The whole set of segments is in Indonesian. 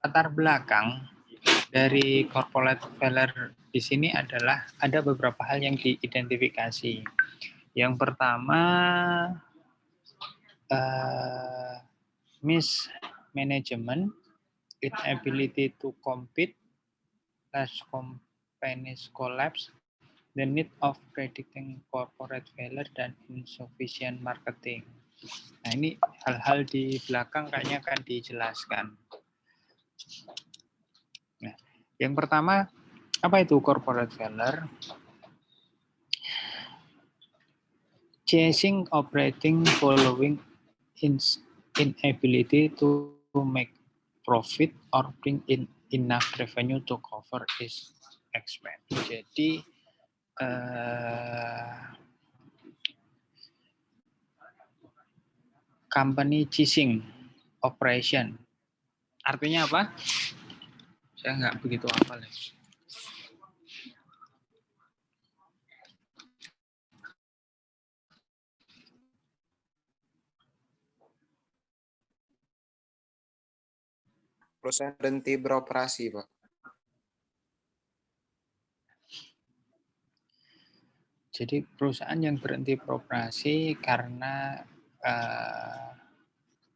latar belakang dari corporate failure di sini adalah ada beberapa hal yang diidentifikasi. Yang pertama, mismanagement, inability to compete, large companies collapse, the need of predicting corporate failure, dan insufficient marketing. Nah, ini hal-hal di belakang kayaknya akan dijelaskan. Nah, yang pertama, apa itu corporate failure? Chasing operating following inability to make profit or bring in enough revenue to cover its expense. Jadi company chasing operation. Artinya apa? Saya nggak begitu hafal ya. Perusahaan berhenti beroperasi, Pak. Jadi perusahaan yang berhenti beroperasi karena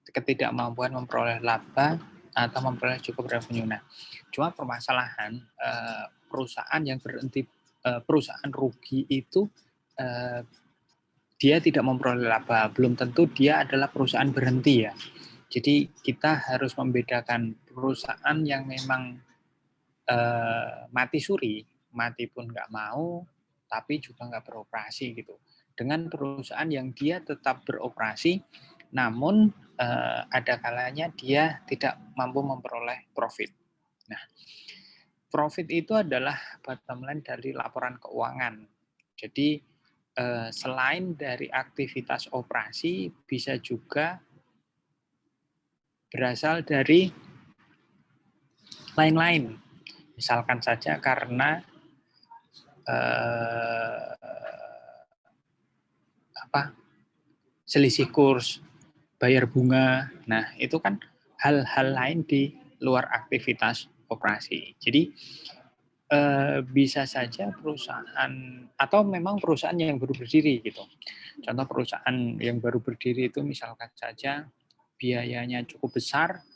ketidakmampuan memperoleh laba atau memperoleh cukup revenue. Nah, cuma permasalahan perusahaan yang berhenti, perusahaan rugi itu dia tidak memperoleh laba, belum tentu dia adalah perusahaan berhenti ya. Jadi kita harus membedakan perusahaan yang memang mati suri, mati pun nggak mau, tapi juga nggak beroperasi gitu. Dengan perusahaan yang dia tetap beroperasi, namun ada kalanya dia tidak mampu memperoleh profit. Nah, profit itu adalah bottom line dari laporan keuangan. Jadi selain dari aktivitas operasi, bisa juga berasal dari lain-lain. Misalkan saja karena selisih kurs, bayar bunga. Nah, itu kan hal-hal lain di luar aktivitas operasi. Jadi bisa saja perusahaan atau memang perusahaan yang baru berdiri gitu. Contoh perusahaan yang baru berdiri itu misalkan saja biayanya cukup besar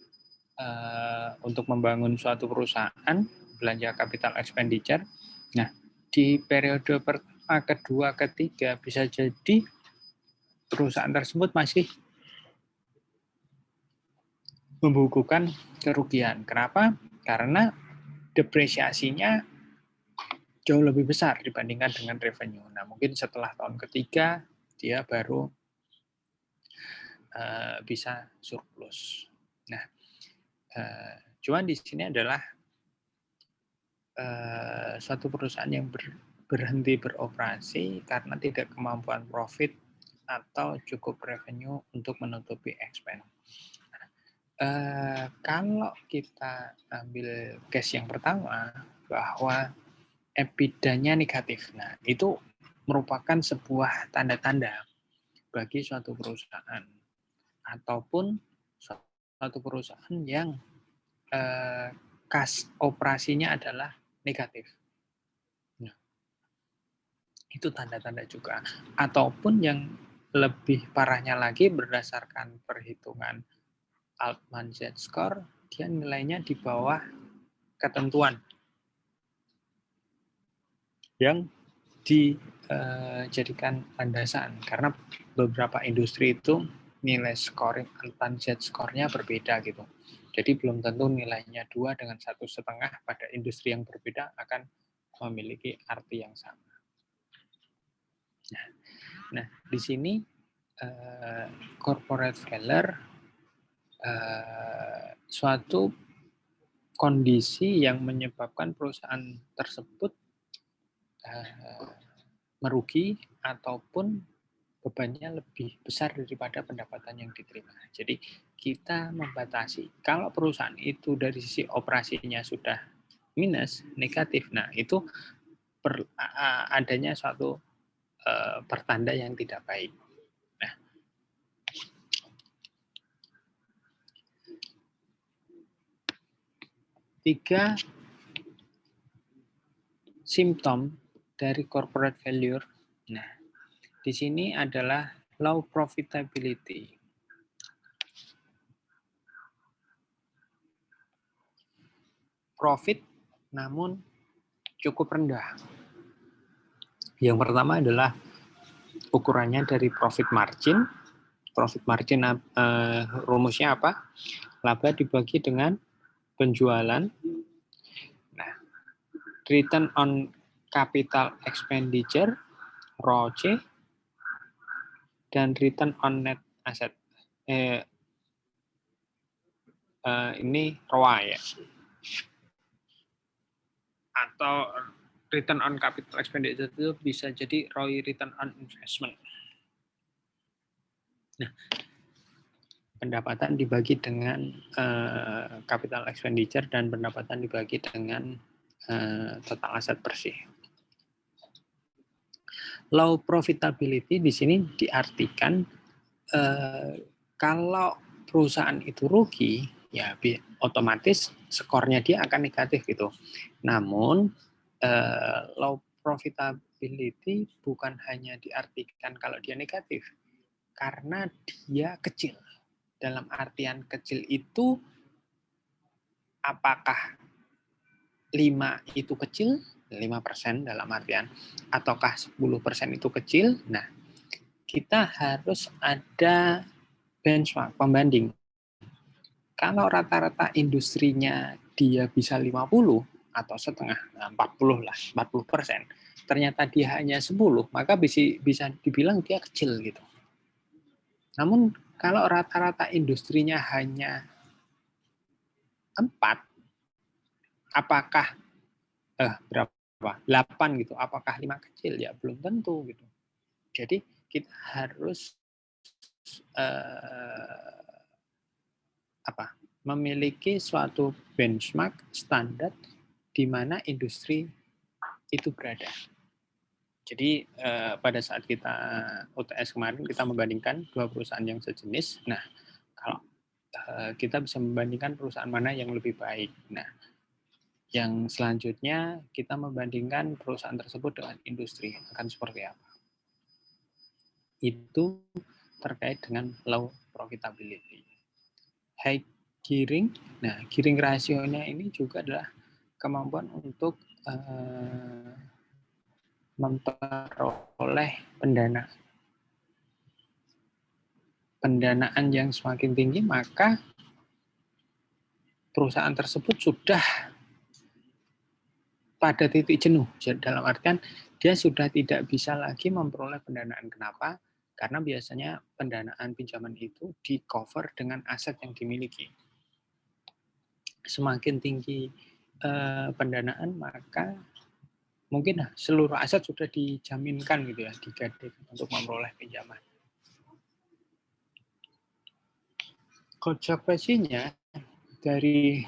untuk membangun suatu perusahaan, belanja capital expenditure. Nah, di periode pertama, kedua, ketiga bisa jadi perusahaan tersebut masih membukukan kerugian. Kenapa? Karena depresiasinya jauh lebih besar dibandingkan dengan revenue. Nah, mungkin setelah tahun ketiga dia baru bisa surplus. Nah, cuman di sini adalah suatu perusahaan yang berhenti beroperasi karena tidak kemampuan profit atau cukup revenue untuk menutupi expense. Kalau kita ambil case yang pertama bahwa EBITDA-nya negatif, nah itu merupakan sebuah tanda-tanda bagi suatu perusahaan ataupun suatu perusahaan yang kas operasinya adalah negatif. Nah, itu tanda-tanda juga. Ataupun yang lebih parahnya lagi berdasarkan perhitungan Altman Z-score, dia nilainya di bawah ketentuan yang dijadikan landasan karena beberapa industri itu nilai scoring Altman Z-score-nya berbeda gitu. Jadi belum tentu nilainya 2 dengan 1,5 pada industri yang berbeda akan memiliki arti yang sama. Nah di sini corporate failure suatu kondisi yang menyebabkan perusahaan tersebut merugi ataupun bebannya lebih besar daripada pendapatan yang diterima. Jadi kita membatasi. Kalau perusahaan itu dari sisi operasinya sudah minus, negatif, nah itu adanya suatu pertanda yang tidak baik. Nah, 3 simptom dari corporate failure. Nah, di sini adalah low profitability. Profit namun cukup rendah. Yang pertama adalah ukurannya dari profit margin. Profit margin rumusnya apa? Laba dibagi dengan penjualan. Nah, return on capital expenditure, ROCE, dan return on net asset. Ini ROA ya. Atau return on capital expenditure itu bisa jadi ROI, return on investment. Nah, pendapatan dibagi dengan capital expenditure dan pendapatan dibagi dengan total aset bersih. Low profitability di sini diartikan kalau perusahaan itu rugi, ya otomatis skornya dia akan negatif gitu. Namun low profitability bukan hanya diartikan kalau dia negatif, karena dia kecil. Dalam artian kecil itu, apakah 5 itu kecil, 5% dalam artian, ataukah 10% itu kecil? Nah, kita harus ada benchmark, pembanding. Kalau rata-rata industrinya dia bisa 50 atau setengah, 40 lah, 40%, ternyata dia hanya 10, maka bisa dibilang dia kecil gitu. Namun kalau rata-rata industrinya hanya 4, apakah berapa? 8 gitu. Apakah 5 kecil? Ya belum tentu gitu. Jadi kita harus memiliki suatu benchmark standar di mana industri itu berada. Jadi pada saat kita UTS kemarin kita membandingkan 2 perusahaan yang sejenis. Nah, kalau kita bisa membandingkan perusahaan mana yang lebih baik. Nah, yang selanjutnya kita membandingkan perusahaan tersebut dengan industri akan seperti apa. Itu terkait dengan low profitability. High gearing, nah gearing rasionya ini juga adalah kemampuan untuk memperoleh pendanaan yang semakin tinggi, maka perusahaan tersebut sudah pada titik jenuh. Dalam artian dia sudah tidak bisa lagi memperoleh pendanaan. Kenapa? Karena biasanya pendanaan pinjaman itu di-cover dengan aset yang dimiliki. Semakin tinggi pendanaan, maka mungkin seluruh aset sudah dijaminkan gitu ya, digading untuk memperoleh pinjaman. Konsekuensinya dari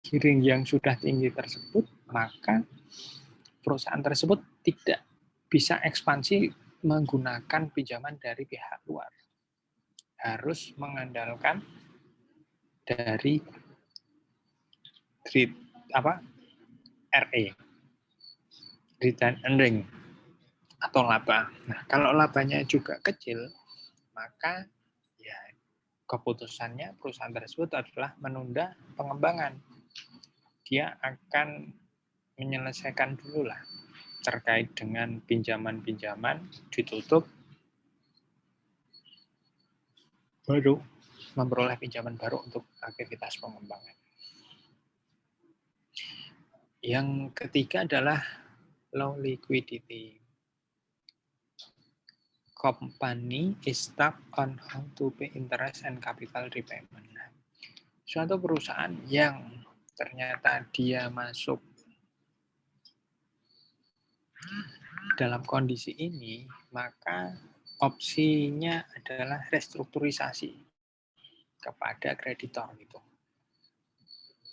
gearing yang sudah tinggi tersebut, maka perusahaan tersebut tidak bisa ekspansi menggunakan pinjaman dari pihak luar. Harus mengandalkan dari RE, return earning atau laba. Nah, kalau labanya juga kecil, maka ya keputusannya perusahaan tersebut adalah menunda pengembangan. Dia akan menyelesaikan dulu lah terkait dengan pinjaman-pinjaman, ditutup, baru memperoleh pinjaman baru untuk aktivitas pengembangan. Yang ketiga adalah low liquidity. Company is stuck on how to pay interest and capital repayment. Suatu perusahaan yang ternyata dia masuk dalam kondisi ini, maka opsinya adalah restrukturisasi kepada kreditor gitu.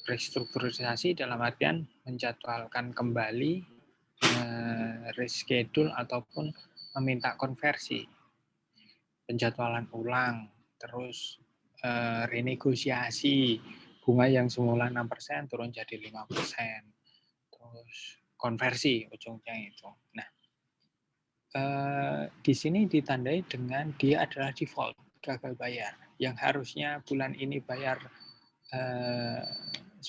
Restrukturisasi dalam artian menjadwalkan kembali, reschedule ataupun meminta konversi, penjadwalan ulang, terus renegosiasi bunga yang semula 6% turun jadi 5%. Terus konversi ujungnya itu. Nah, di sini ditandai dengan dia adalah default, gagal bayar. Yang harusnya bulan ini bayar 10%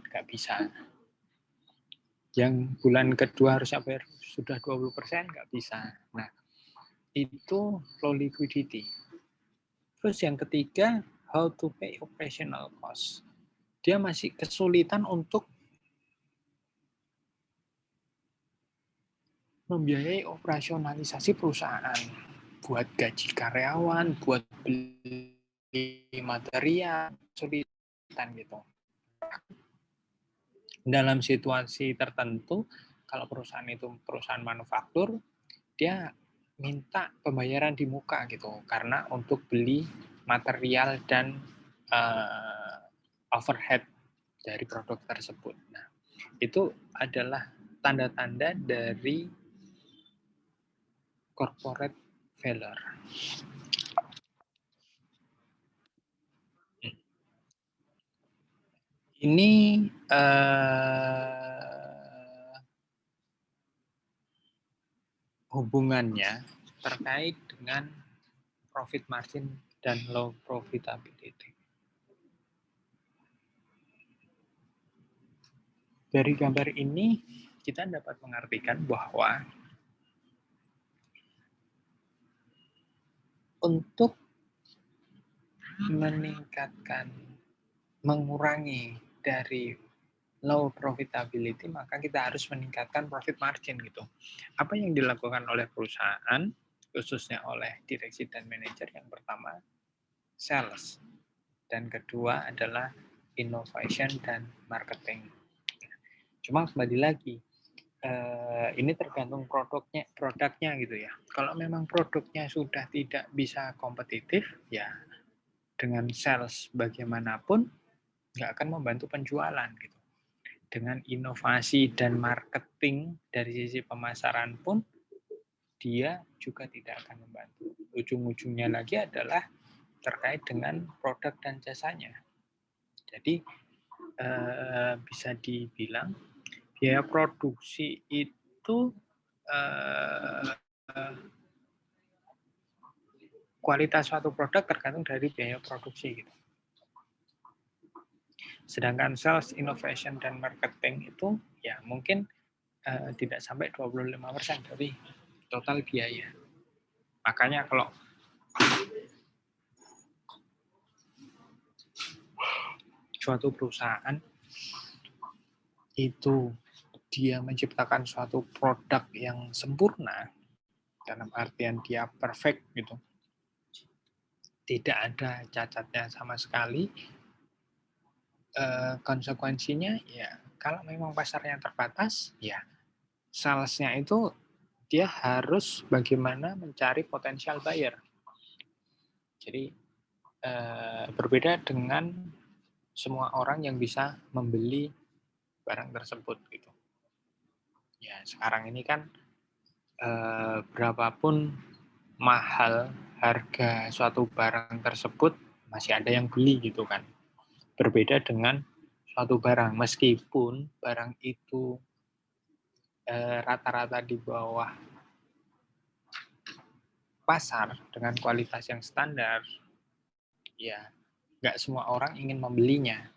nggak bisa. Yang bulan kedua harusnya bayar sudah 20% nggak bisa. Nah, itu low liquidity. Terus yang ketiga, how to pay operational cost. Dia masih kesulitan untuk membiayai operasionalisasi perusahaan, buat gaji karyawan, buat beli material, kesulitan gitu. Dalam situasi tertentu, kalau perusahaan itu perusahaan manufaktur, dia minta pembayaran di muka gitu, karena untuk beli material dan overhead dari produk tersebut. Nah, itu adalah tanda-tanda dari corporate failure. Ini hubungannya terkait dengan profit margin dan low profitability. Dari gambar ini kita dapat mengartikan bahwa untuk meningkatkan, mengurangi dari low profitability, maka kita harus meningkatkan profit margin gitu. Apa yang dilakukan oleh perusahaan, khususnya oleh direksi dan manajer, yang pertama sales, dan kedua adalah innovation dan marketing. Cuma kembali lagi, ini tergantung produknya gitu ya. Kalau memang produknya sudah tidak bisa kompetitif, ya dengan sales bagaimanapun nggak akan membantu penjualan gitu. Dengan inovasi dan marketing dari sisi pemasaran pun dia juga tidak akan membantu. Ujung-ujungnya lagi adalah terkait dengan produk dan jasanya. Jadi bisa dibilang biaya produksi itu kualitas suatu produk tergantung dari biaya produksi gitu. Sedangkan sales, innovation, dan marketing itu ya mungkin tidak sampai 25% dari total biaya. Makanya kalau suatu perusahaan itu dia menciptakan suatu produk yang sempurna, dalam artian dia perfect gitu, tidak ada cacatnya sama sekali, konsekuensinya ya kalau memang pasarnya terbatas, ya salesnya itu dia harus bagaimana mencari potensial buyer. Jadi berbeda dengan semua orang yang bisa membeli barang tersebut gitu. Ya sekarang ini kan berapapun mahal harga suatu barang tersebut masih ada yang beli gitu kan. Berbeda dengan suatu barang, meskipun barang itu rata-rata di bawah pasar dengan kualitas yang standar, ya nggak semua orang ingin membelinya.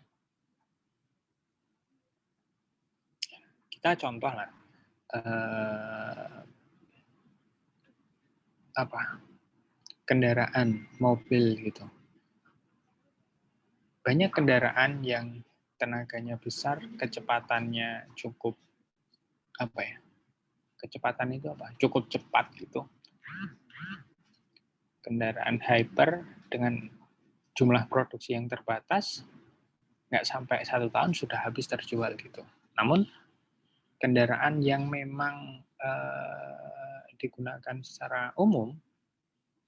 Kita contoh lah, kendaraan mobil gitu. Banyak kendaraan yang tenaganya besar, kecepatannya cukup kecepatan itu cukup cepat gitu. Kendaraan hyper dengan jumlah produksi yang terbatas, nggak sampai 1 tahun sudah habis terjual gitu. Namun kendaraan yang memang digunakan secara umum,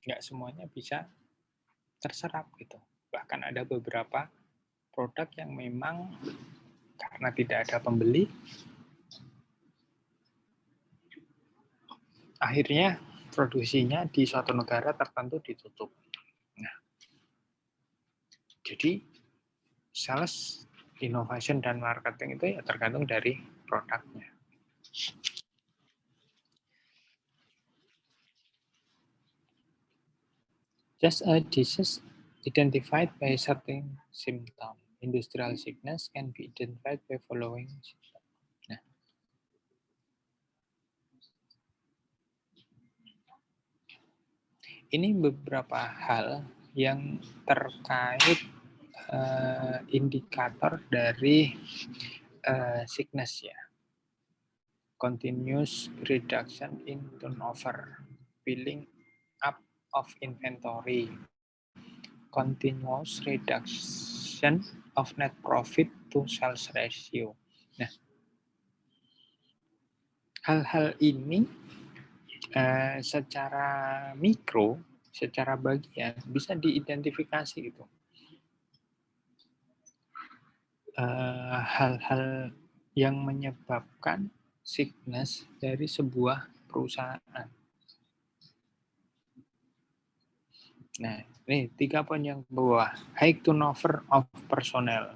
nggak semuanya bisa terserap gitu. Bahkan ada beberapa produk yang memang karena tidak ada pembeli, akhirnya produksinya di suatu negara tertentu ditutup. Nah, jadi sales, innovation, dan marketing itu ya tergantung dari produknya. Just a disease identified by certain symptom. Industrial sickness can be identified by following symptom. Nah, ini beberapa hal yang terkait indikator dari sickness ya. Continuous reduction in turnover, filling up of inventory, continuous reduction of net profit to sales ratio. Nah, hal-hal ini secara mikro, secara bagian bisa diidentifikasi gitu. Hal-hal yang menyebabkan sickness dari sebuah perusahaan. Nah, ini 3 poin yang bawah. High turnover of personnel.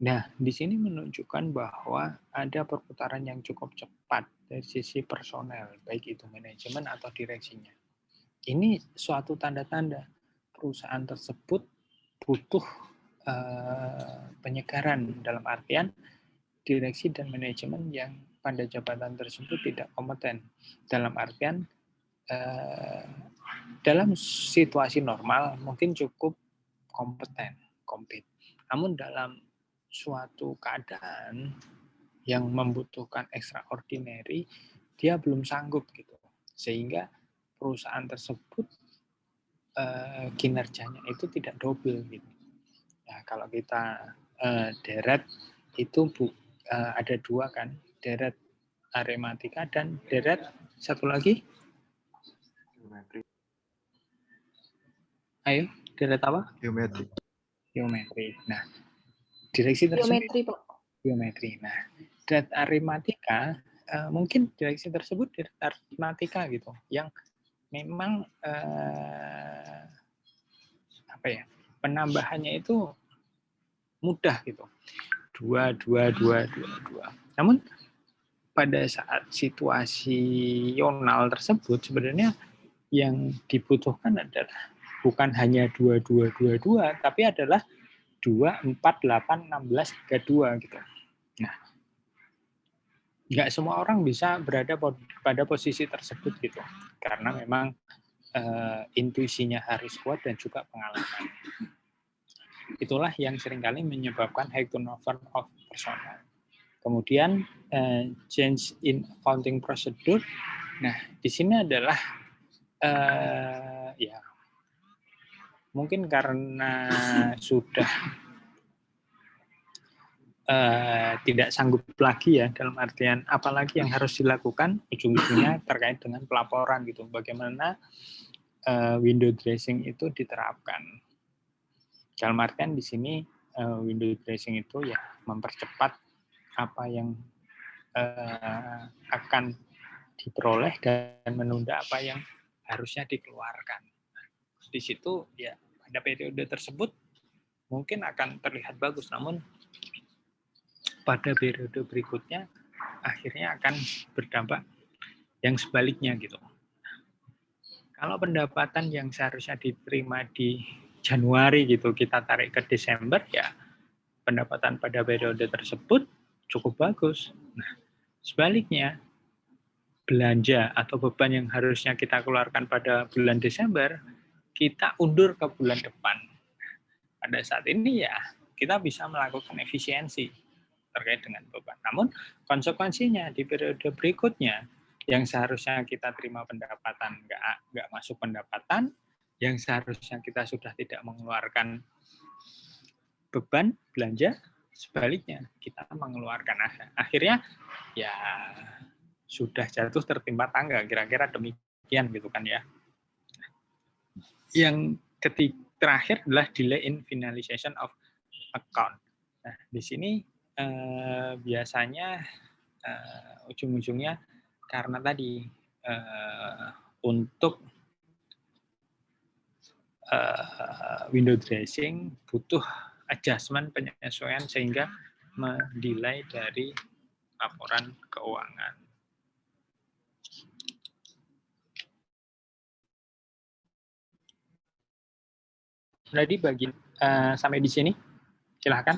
Nah, di sini menunjukkan bahwa ada perputaran yang cukup cepat dari sisi personel, baik itu manajemen atau direksinya. Ini suatu tanda-tanda perusahaan tersebut butuh penyegaran, dalam artian direksi dan manajemen yang pada jabatan tersebut tidak kompeten. Dalam artian dalam situasi normal mungkin cukup kompeten, compete. Namun dalam suatu keadaan yang membutuhkan extraordinary, dia belum sanggup gitu. Sehingga perusahaan tersebut kinerjanya itu tidak double gitu. Nah, kalau kita deret itu ada 2 kan, deret arematika dan deret satu lagi. Ayo, deret apa? Geometri. Nah, direksi tersebut geometri. Nah, deret arematika mungkin direksi tersebut deret arematika gitu, yang memang penambahannya itu mudah gitu. 2. Namun pada saat situasional tersebut sebenarnya yang dibutuhkan adalah bukan hanya 2, tapi adalah 2, 4, 8, 16, 32 gitu. Nah, nggak semua orang bisa berada pada posisi tersebut gitu, karena memang intuisinya harus kuat dan juga pengalaman. Itulah yang seringkali menyebabkan high turnover of personnel. Kemudian change in accounting procedure. Nah, di sini adalah ya mungkin karena sudah tidak sanggup lagi ya, dalam artian apalagi yang harus dilakukan, ujung-ujungnya terkait dengan pelaporan gitu. Bagaimana window dressing itu diterapkan. Dalam artian di sini window dressing itu ya mempercepat apa yang akan diperoleh dan menunda apa yang harusnya dikeluarkan. Di situ ya pada periode tersebut mungkin akan terlihat bagus, namun pada periode berikutnya akhirnya akan berdampak yang sebaliknya gitu. Kalau pendapatan yang seharusnya diterima di Januari gitu kita tarik ke Desember, ya pendapatan pada periode tersebut cukup bagus. Nah, sebaliknya belanja atau beban yang harusnya kita keluarkan pada bulan Desember, kita undur ke bulan depan. Pada saat ini ya kita bisa melakukan efisiensi terkait dengan beban. Namun konsekuensinya di periode berikutnya yang seharusnya kita terima pendapatan nggak masuk pendapatan, yang seharusnya kita sudah tidak mengeluarkan beban belanja, sebaliknya kita mengeluarkan. Akhirnya ya sudah jatuh tertimpa tangga, kira-kira demikian gitu kan ya. Yang terakhir adalah delay in finalization of account. Nah, di sini biasanya ujung-ujungnya karena tadi untuk window dressing butuh adjustment, penyesuaian sehingga menilai dari laporan keuangan. Jadi bagi sampai di sini, silahkan.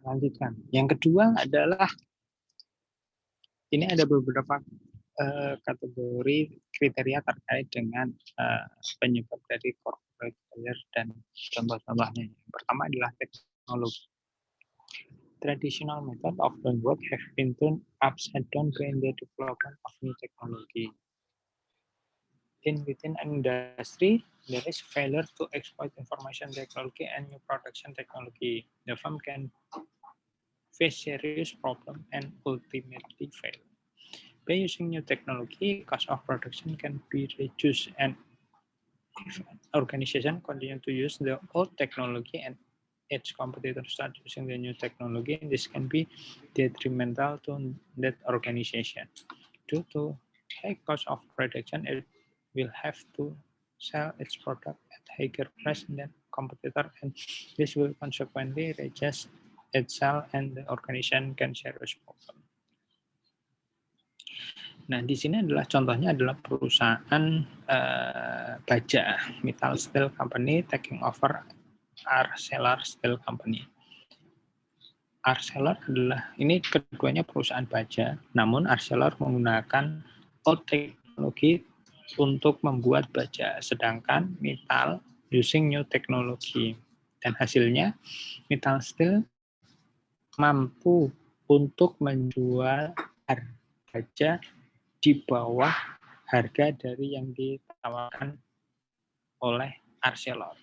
Lanjutkan. Yang kedua adalah ini ada beberapa kategori kriteria terkait dengan penyebab dari corporate failure dan contoh-contohnya. Yang pertama adalah teknologi. Traditional method of doing work have been turned upside down by the development of new technology. Within an industry, there is failure to exploit information technology and new production technology. The firm can face serious problem and ultimately fail. By using new technology, cost of production can be reduced, and if an organization continue to use the old technology and its competitors start using the new technology, this can be detrimental to that organization. Due to high cost of production, it will have to sell its product at higher price than competitor, and this will consequently reduce itself and the organization can serious problem. Nah, di sini adalah contohnya adalah perusahaan baja, Mittal Steel Company taking over Arcelor Steel Company. Arcelor adalah, ini keduanya perusahaan baja, namun Arcelor menggunakan old teknologi untuk membuat baja, sedangkan Mittal using new technology. Dan hasilnya, Mittal Steel mampu untuk menjual baja di bawah harga dari yang ditawarkan oleh Arcelor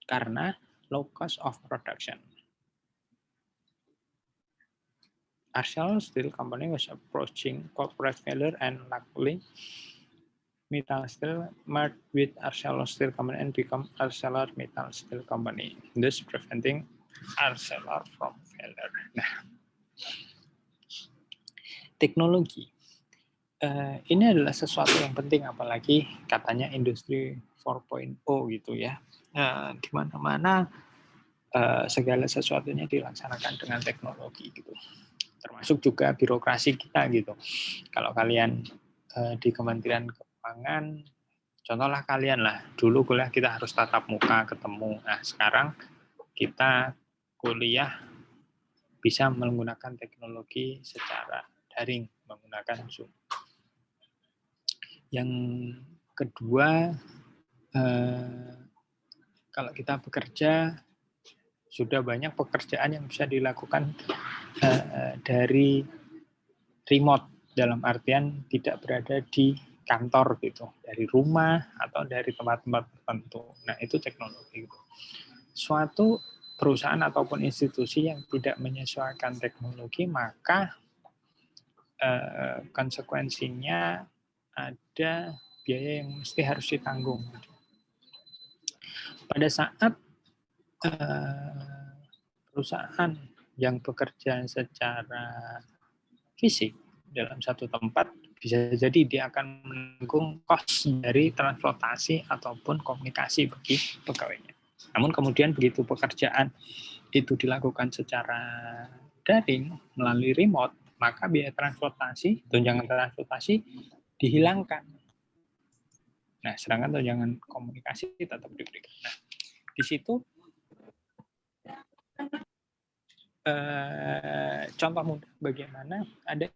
karena low cost of production. Arcelor Steel Company was approaching corporate failure, and luckily Mittal Steel merged with Arcelor Steel Company and become ArcelorMittal Steel Company, thus preventing Arcelor from failure. Nah, teknologi ini adalah sesuatu yang penting, apalagi katanya industri 4.0 gitu ya. di mana-mana segala sesuatunya dilaksanakan dengan teknologi gitu. Termasuk juga birokrasi kita gitu. Kalau kalian di Kementerian Keuangan, contohlah kalian lah, dulu kuliah kita harus tatap muka ketemu. Nah, sekarang kita kuliah bisa menggunakan teknologi secara daring, menggunakan Zoom. Yang kedua, kalau kita bekerja, sudah banyak pekerjaan yang bisa dilakukan dari remote, dalam artian tidak berada di kantor gitu, dari rumah atau dari tempat-tempat tertentu. Nah, itu teknologi gitu. Suatu perusahaan ataupun institusi yang tidak menyesuaikan teknologi, maka konsekuensinya ada biaya yang mesti harus ditanggung. Pada saat perusahaan yang bekerja secara fisik dalam satu tempat, bisa jadi dia akan menanggung cost dari transportasi ataupun komunikasi bagi pegawainya. Namun kemudian begitu pekerjaan itu dilakukan secara daring melalui remote, maka biaya transportasi, tunjangan transportasi dihilangkan. Nah, sedangkan tunjangan komunikasi tetap diberikan. Nah, di situ contoh mudah bagaimana ada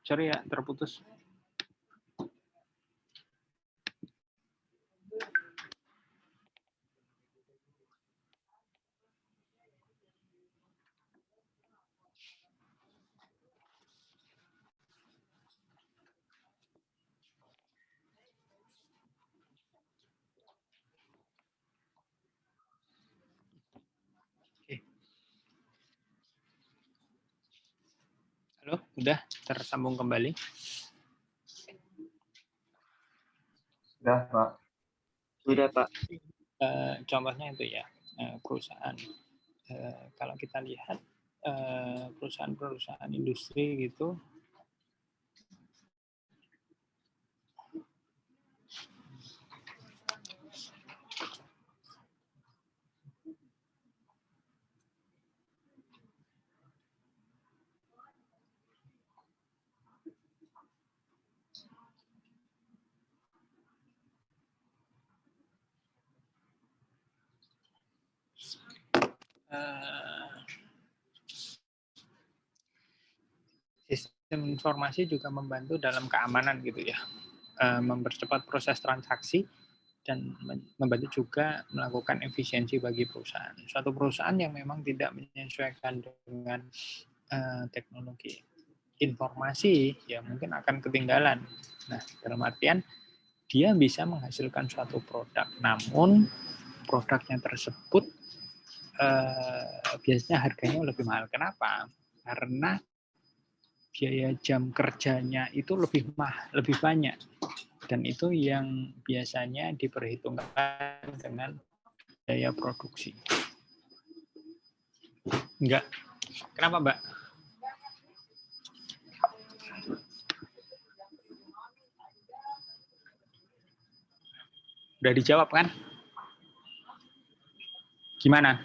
sorry ya terputus. Oke. Halo, udah tersambung kembali? Sudah, Pak. Sudah, Pak. Contohnya itu ya, perusahaan. Kalau kita lihat perusahaan-perusahaan industri gitu, Sistem informasi juga membantu dalam keamanan gitu ya, mempercepat proses transaksi dan membantu juga melakukan efisiensi bagi perusahaan. Suatu perusahaan yang memang tidak menyesuaikan dengan teknologi informasi ya mungkin akan ketinggalan. Nah, dalam artian dia bisa menghasilkan suatu produk, namun produknya tersebut biasanya harganya lebih mahal. Kenapa? Karena biaya jam kerjanya itu lebih banyak, dan itu yang biasanya diperhitungkan dengan biaya produksi. Enggak. Kenapa, Mbak? Udah dijawab kan? Gimana?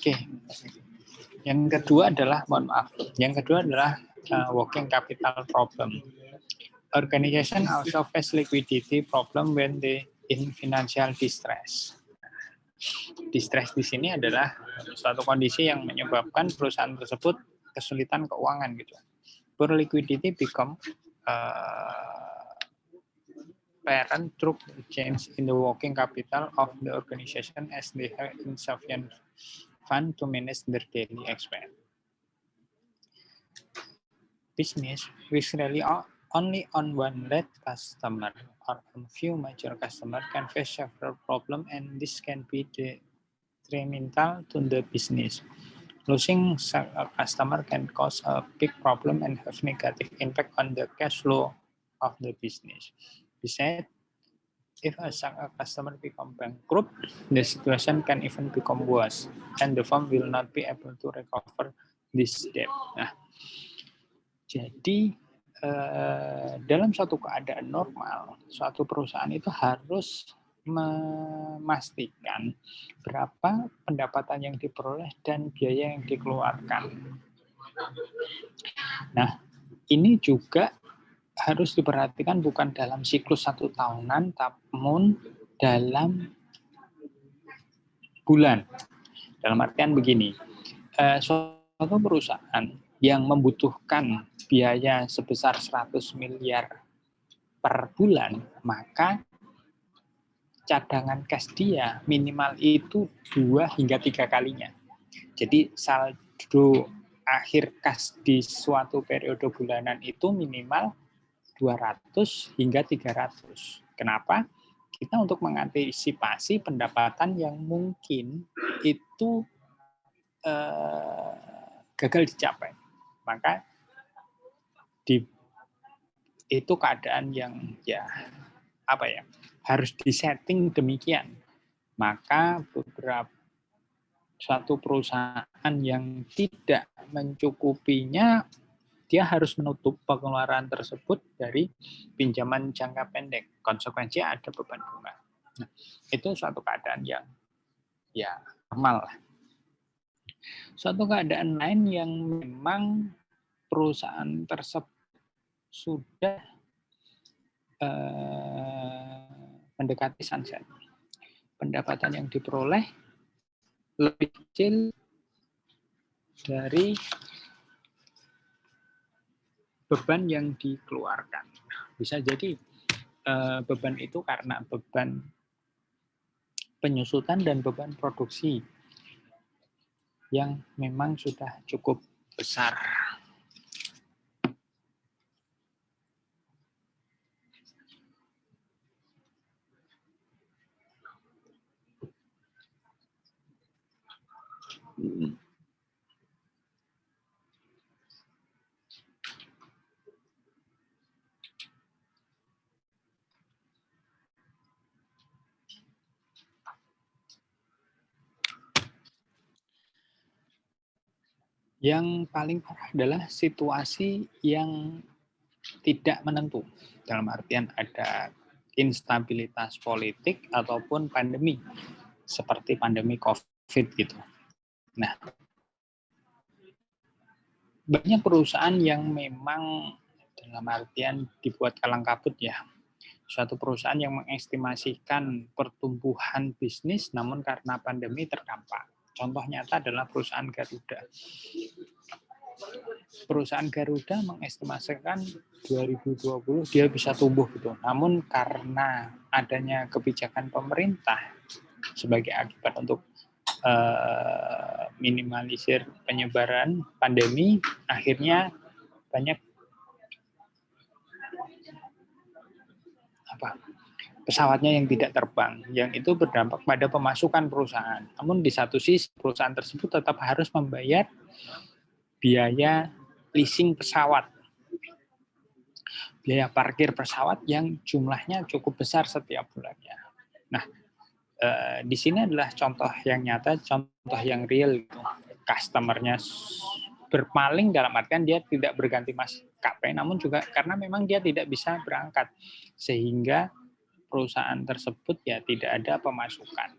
Oke. Yang kedua adalah, mohon maaf, yang kedua adalah working capital problem. Organization also face liquidity problem when they in financial distress. Distress di sini adalah suatu kondisi yang menyebabkan perusahaan tersebut kesulitan keuangan gitu. Poor liquidity become apparent through change in the working capital of the organization as they have insufficient fund to manage their daily expense. Business which rely only on one lead customer or a few major customers can face several problems, and this can be detrimental to the business. Losing a customer can cause a big problem and have negative impact on the cash flow of the business. Besides, if a customer become bankrupt, the situation can even become worse, and the firm will not be able to recover this debt. Nah, jadi dalam suatu keadaan normal, suatu perusahaan itu harus memastikan berapa pendapatan yang diperoleh dan biaya yang dikeluarkan. Nah, ini juga harus diperhatikan bukan dalam siklus 1 tahunan, namun dalam bulan. Dalam artian begini, suatu perusahaan yang membutuhkan biaya sebesar 100 miliar per bulan, maka cadangan cash dia minimal itu 2 hingga 3 kalinya. Jadi saldo akhir kas di suatu periode bulanan itu minimal 200 hingga 300. Kenapa? Kita untuk mengantisipasi pendapatan yang mungkin itu gagal dicapai. Maka itu keadaan yang harus disetting demikian. Maka suatu perusahaan yang tidak mencukupinya, dia harus menutup pengeluaran tersebut dari pinjaman jangka pendek. Konsekuensinya ada beban bunga. Nah, itu suatu keadaan yang normal. Suatu keadaan lain yang memang perusahaan tersebut sudah mendekati sunset. Pendapatan yang diperoleh lebih kecil dari beban yang dikeluarkan. Bisa jadi beban itu karena beban penyusutan dan beban produksi yang memang sudah cukup besar. Yang paling parah adalah situasi yang tidak menentu. Dalam artian ada instabilitas politik ataupun pandemi, seperti pandemi COVID gitu. Nah, banyak perusahaan yang memang dalam artian dibuat kalang kabut ya. Suatu perusahaan yang mengestimasikan pertumbuhan bisnis namun karena pandemi terdampak. Contoh nyata adalah perusahaan Garuda. Perusahaan Garuda mengestimasikan 2020 dia bisa tumbuh gitu. Namun karena adanya kebijakan pemerintah sebagai akibat untuk minimalisir penyebaran pandemi, akhirnya banyak pesawatnya yang tidak terbang, yang itu berdampak pada pemasukan perusahaan. Namun di satu sisi perusahaan tersebut tetap harus membayar biaya leasing pesawat, biaya parkir pesawat yang jumlahnya cukup besar setiap bulannya. Nah, di sini adalah contoh yang nyata, contoh yang real gitu. Customer-nya berpaling dalam artian dia tidak berganti maskapai, namun juga karena memang dia tidak bisa berangkat, sehingga perusahaan tersebut ya tidak ada pemasukan.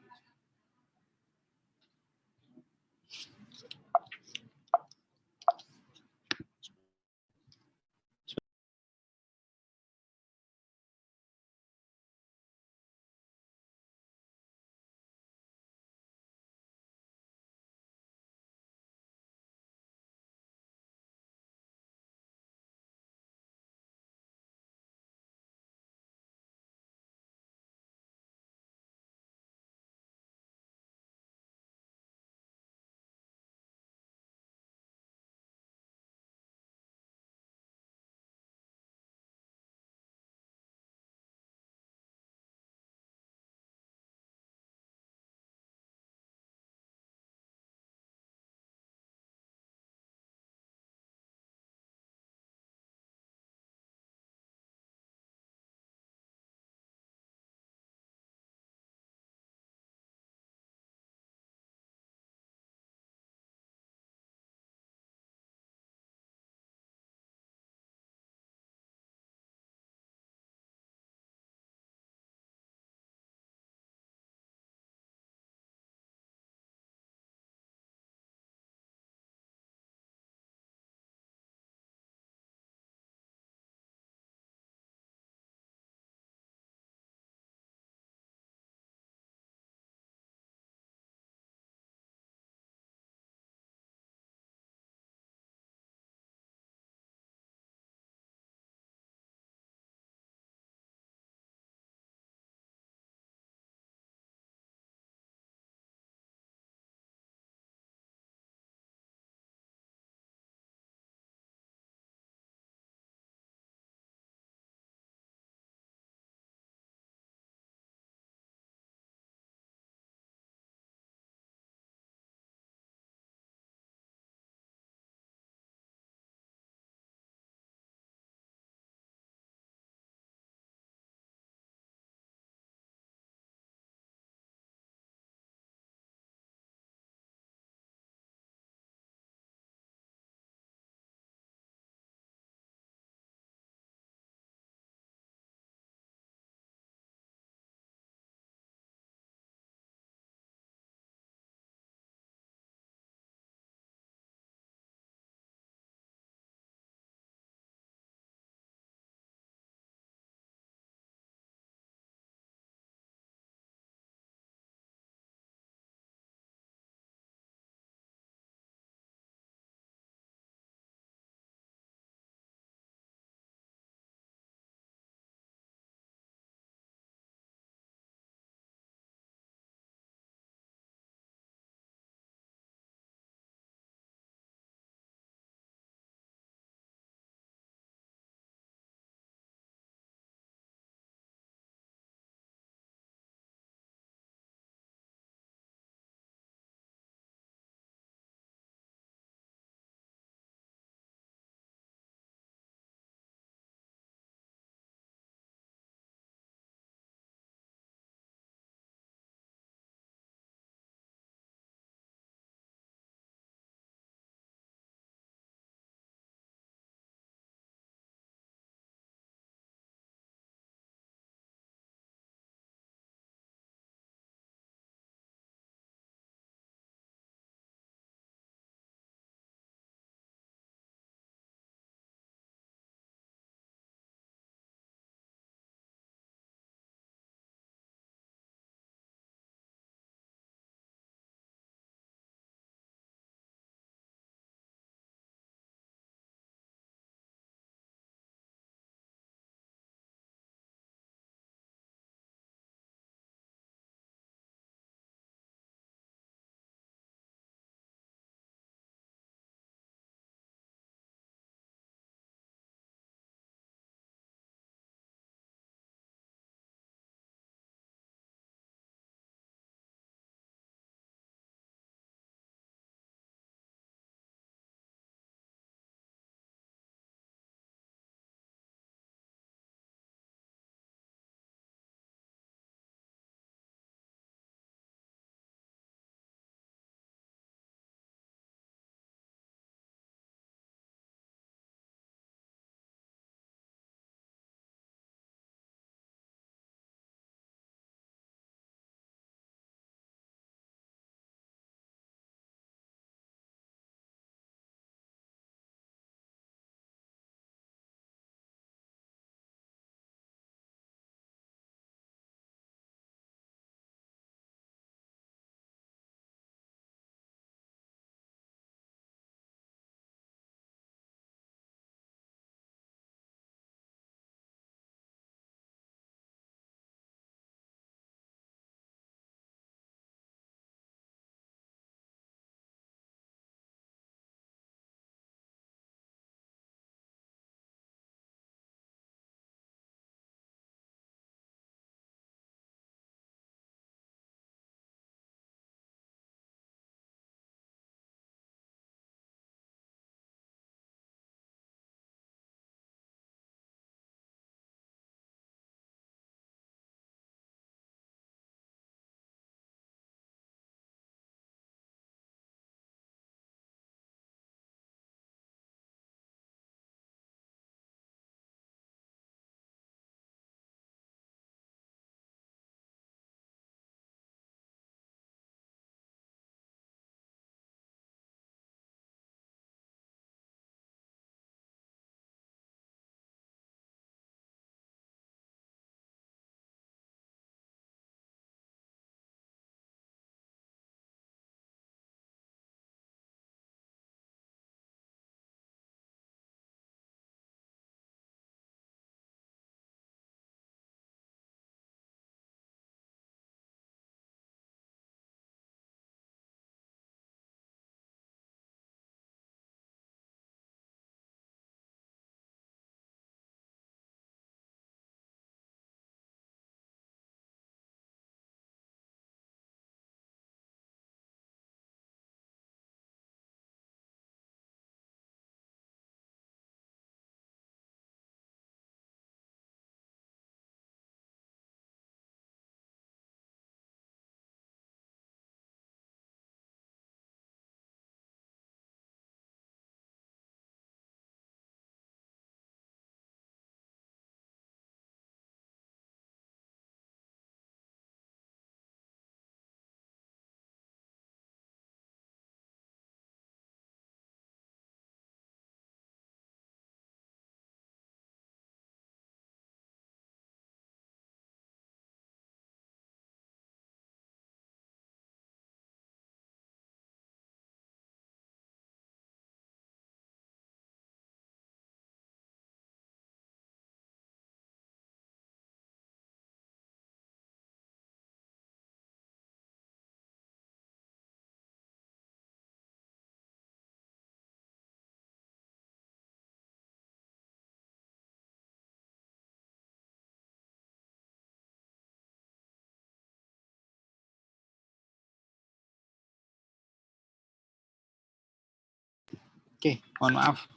Oke, mohon maaf.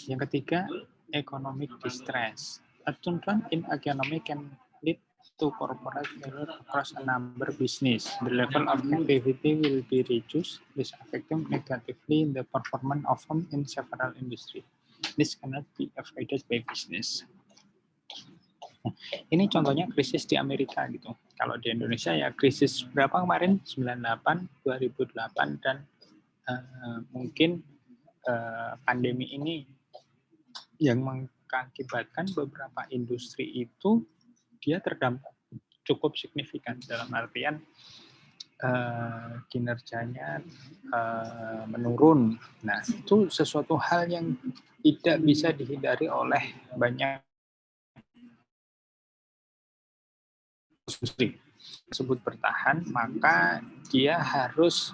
Yang ketiga, economic distress. A downturn in economy can lead to corporate failure across a number of business. The level of activity will be reduced, this affecting negatively the performance of firm in several industries. This cannot be avoided by business. Nah, ini contohnya krisis di Amerika gitu. Kalau di Indonesia ya krisis berapa kemarin? 98, 2008 dan mungkin pandemi ini yang mengakibatkan beberapa industri itu dia terdampak cukup signifikan dalam artian kinerjanya menurun. Nah, itu sesuatu hal yang tidak bisa dihindari oleh banyak industri tersebut bertahan, maka dia harus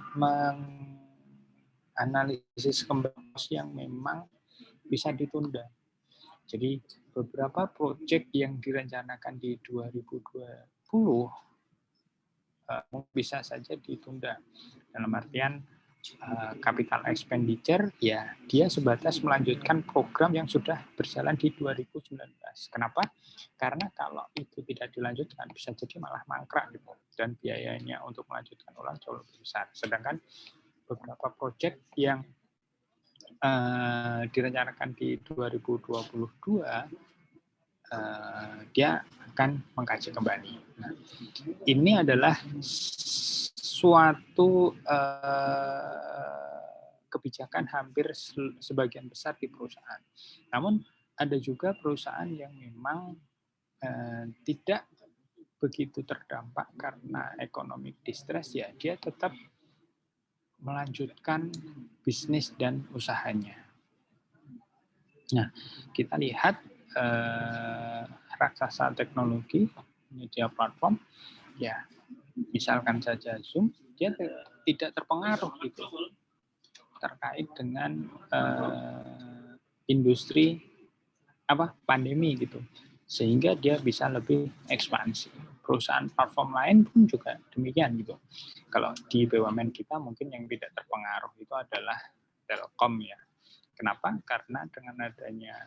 menganalisis kembali yang memang bisa ditunda. Jadi beberapa proyek yang direncanakan di 2020 bisa saja ditunda. Dalam artian capital expenditure, ya dia sebatas melanjutkan program yang sudah berjalan di 2019. Kenapa? Karena kalau itu tidak dilanjutkan bisa jadi malah mangkrak gitu, dan biayanya untuk melanjutkan ulang jauh lebih besar. Sedangkan beberapa proyek yang direncanakan di 2022 dia akan mengkaji kembali. Nah, ini adalah suatu kebijakan hampir sebagian besar di perusahaan. Namun ada juga perusahaan yang memang tidak begitu terdampak karena economic distress, ya dia tetap melanjutkan bisnis dan usahanya. Nah, kita lihat raksasa teknologi, media platform, ya misalkan saja Zoom, dia tidak terpengaruh gitu terkait dengan industri pandemi gitu, sehingga dia bisa lebih ekspansi. Perusahaan platform lain pun juga demikian gitu. Kalau di BUMN kita mungkin yang tidak terpengaruh itu adalah Telkom ya. Kenapa? Karena dengan adanya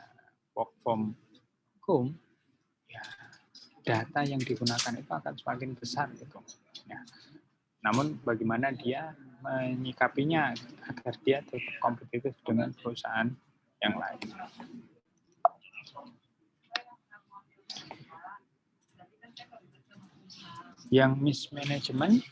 work from home, ya data yang digunakan itu akan semakin besar gitu. Ya. Namun bagaimana dia menyikapinya agar dia tetap kompetitif dengan perusahaan yang lain. Yang mismanagement,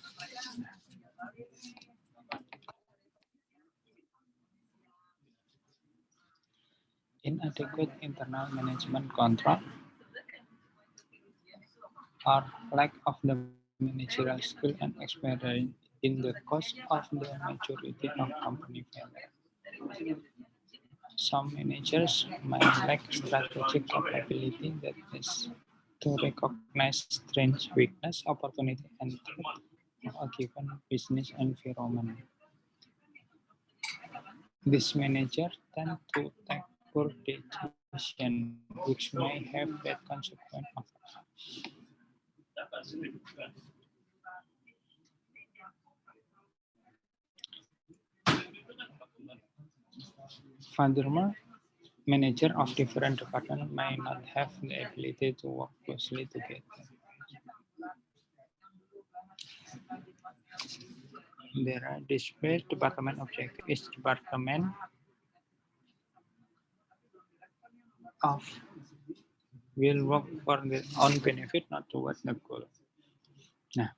inadequate internal management control or lack of the managerial skill and experience in the cause of the majority of company failure. Some managers may lack strategic capability, that is, to recognize strengths, weakness, opportunity, and threat of a given business environment. This manager tend to take poor decisions, which may have bad consequences overall. Furthermore, managers of different departments may not have the ability to work closely together. There are disparate department objectives. Each department of will work for their own benefit, not towards the goal. Nah,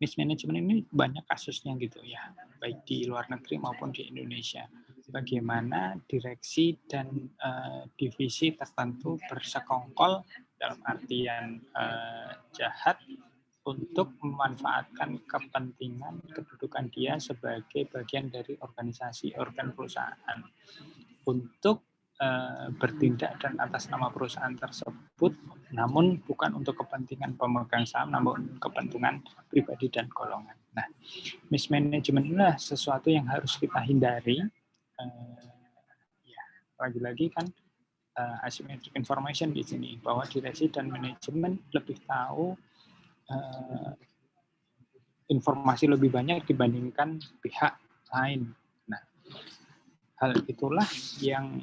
mismanagement ini banyak kasusnya gitu ya, baik di luar negeri maupun di Indonesia. Bagaimana direksi dan divisi tertentu bersekongkol dalam artian jahat untuk memanfaatkan kepentingan kedudukan dia sebagai bagian dari organisasi organ perusahaan untuk bertindak dan atas nama perusahaan tersebut, namun bukan untuk kepentingan pemegang saham, namun kepentingan pribadi dan golongan. Nah, mismanagement inilah sesuatu yang harus kita hindari. Ya, lagi-lagi kan asymmetric information di sini, bahwa direksi dan manajemen lebih tahu informasi lebih banyak dibandingkan pihak lain. Nah, hal itulah yang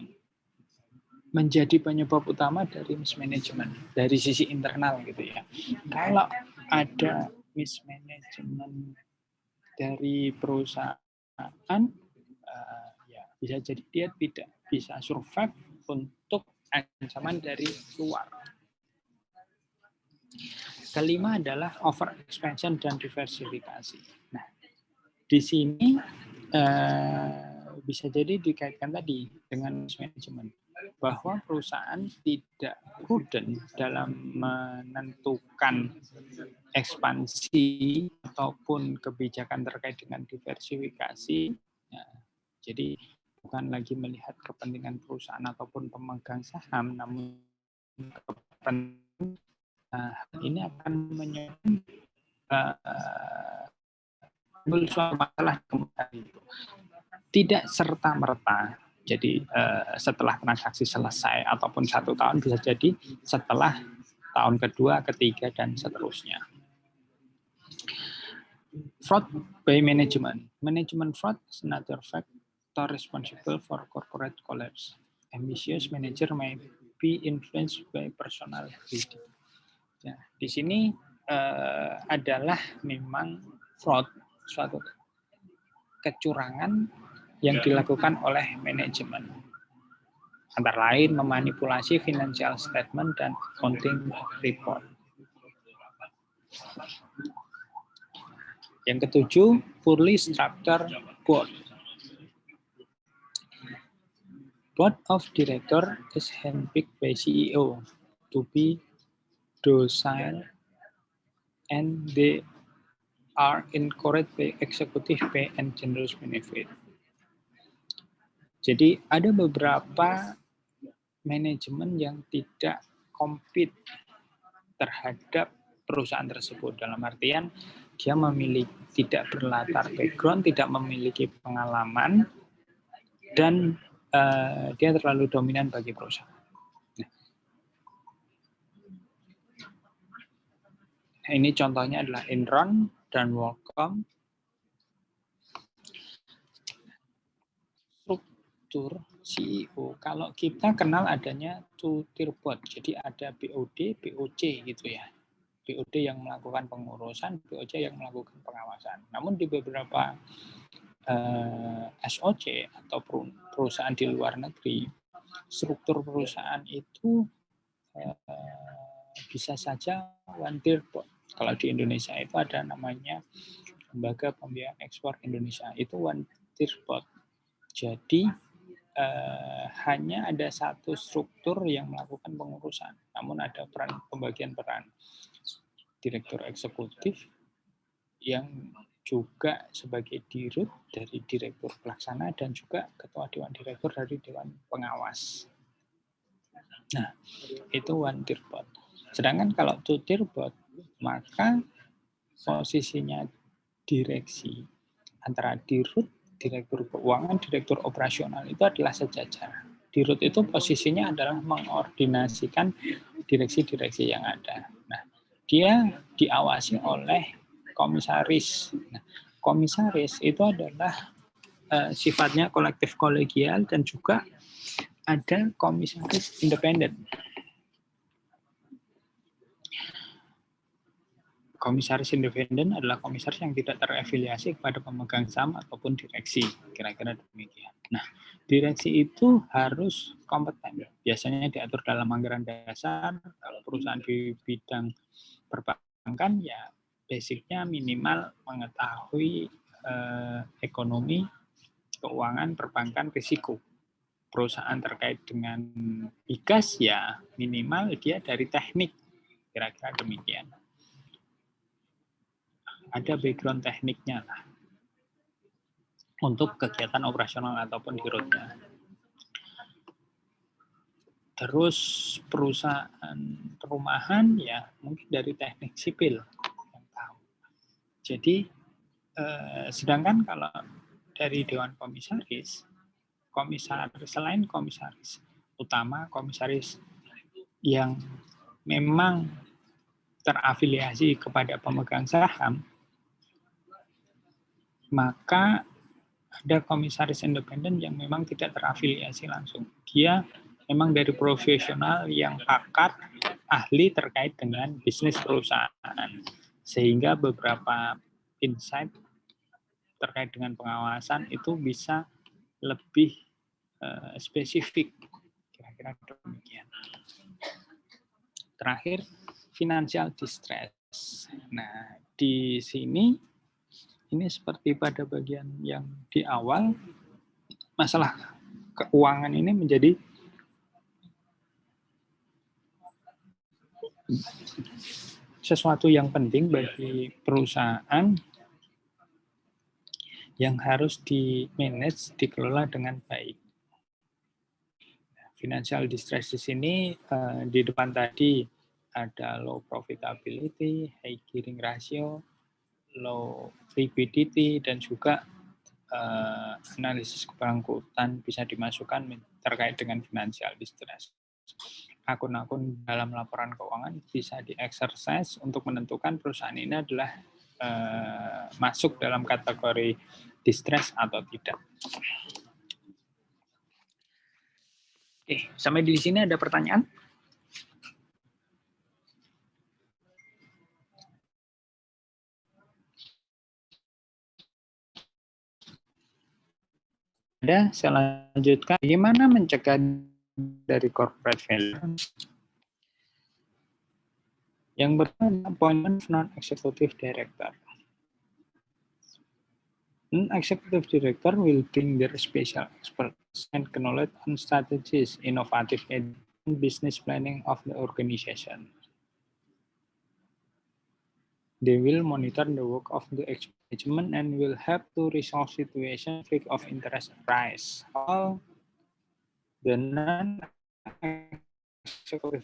menjadi penyebab utama dari mismanagement dari sisi internal gitu ya. Kalau ada mismanagement dari perusahaan, ya bisa jadi dia tidak bisa survive untuk ancaman dari luar. Kelima adalah over expansion dan diversifikasi. Nah, di sini bisa jadi dikaitkan tadi dengan manajemen bahwa perusahaan tidak prudent dalam menentukan ekspansi ataupun kebijakan terkait dengan diversifikasi. Ya, jadi bukan lagi melihat kepentingan perusahaan ataupun pemegang saham, namun kepentingan ini akan menyebabkan suatu masalah kemudian itu. Tidak serta-merta. Jadi setelah transaksi selesai ataupun 1 tahun bisa jadi setelah tahun kedua, ketiga, dan seterusnya. Fraud by management. Management fraud is another factor responsible for corporate collapse. Ambitious manager may be influenced by personal greed. Ya, di sini adalah memang fraud, suatu kecurangan yang dilakukan oleh manajemen. Antara lain memanipulasi financial statement dan accounting report. Yang ketujuh, poorly structured board. Board of director is handpicked by CEO to be docile and they are encouraged by executive pay and generous benefit. Jadi ada beberapa manajemen yang tidak compete terhadap perusahaan tersebut. Dalam artian dia tidak berlatar background, tidak memiliki pengalaman, dan dia terlalu dominan bagi perusahaan. Nah, ini contohnya adalah Enron dan WorldCom. Struktur CEO, kalau kita kenal adanya two-tier board, jadi ada BOD, BOC gitu ya. BOD yang melakukan pengurusan, BOC yang melakukan pengawasan. Namun di beberapa SOC atau perusahaan di luar negeri, struktur perusahaan itu bisa saja one-tier board. Kalau di Indonesia itu ada namanya Lembaga Pembiayaan Ekspor Indonesia, itu one-tier board. Jadi hanya ada satu struktur yang melakukan pengurusan, namun ada pembagian peran direktur eksekutif yang juga sebagai dirut dari direktur pelaksana dan juga ketua dewan direktur dari dewan pengawas. Nah, itu one tier board. Sedangkan kalau two tier board, maka posisinya direksi antara dirut, direktur keuangan, direktur operasional itu adalah sejajar. Dirut itu posisinya adalah mengordinasikan direksi-direksi yang ada. Nah, dia diawasi oleh komisaris. Nah, komisaris itu adalah sifatnya kolektif kolegial dan juga ada komisaris independen. Komisaris independen adalah komisaris yang tidak terafiliasi kepada pemegang saham ataupun direksi, kira-kira demikian. Nah, direksi itu harus kompeten. Biasanya diatur dalam anggaran dasar. Kalau perusahaan di bidang perbankan, ya basicnya minimal mengetahui ekonomi, keuangan, perbankan, risiko. Perusahaan terkait dengan migas, ya minimal dia dari teknik, kira-kira demikian. Ada background tekniknya lah untuk kegiatan operasional ataupun dirutnya. Terus perusahaan perumahan ya mungkin dari teknik sipil yang tahu. Jadi sedangkan kalau dari dewan komisaris selain komisaris utama, komisaris yang memang terafiliasi kepada pemegang saham, maka ada komisaris independen yang memang tidak terafiliasi langsung. Dia memang dari profesional yang pakar, ahli terkait dengan bisnis perusahaan. Sehingga beberapa insight terkait dengan pengawasan itu bisa lebih spesifik. Kira-kira demikian. Terakhir, financial distress. Nah, di sini ini seperti pada bagian yang di awal, masalah keuangan ini menjadi sesuatu yang penting bagi perusahaan yang harus di-manage, dikelola dengan baik. Financial distress di sini di depan tadi ada low profitability, high gearing ratio, low liquidity, dan juga analisis kebangkrutan bisa dimasukkan terkait dengan financial distress. Akun-akun dalam laporan keuangan bisa di-exercise untuk menentukan perusahaan ini adalah masuk dalam kategori distress atau tidak. Oke, sampai di sini ada pertanyaan? Ada, saya lanjutkan. Bagaimana mencegah dari corporate failure? Yang pertama, appointment non-executive director. Non-executive director will bring their special expertise and knowledge on strategies, innovative and business planning of the organization. They will monitor the work of the management and will help to resolve situations conflict of interest arise. All the non-executive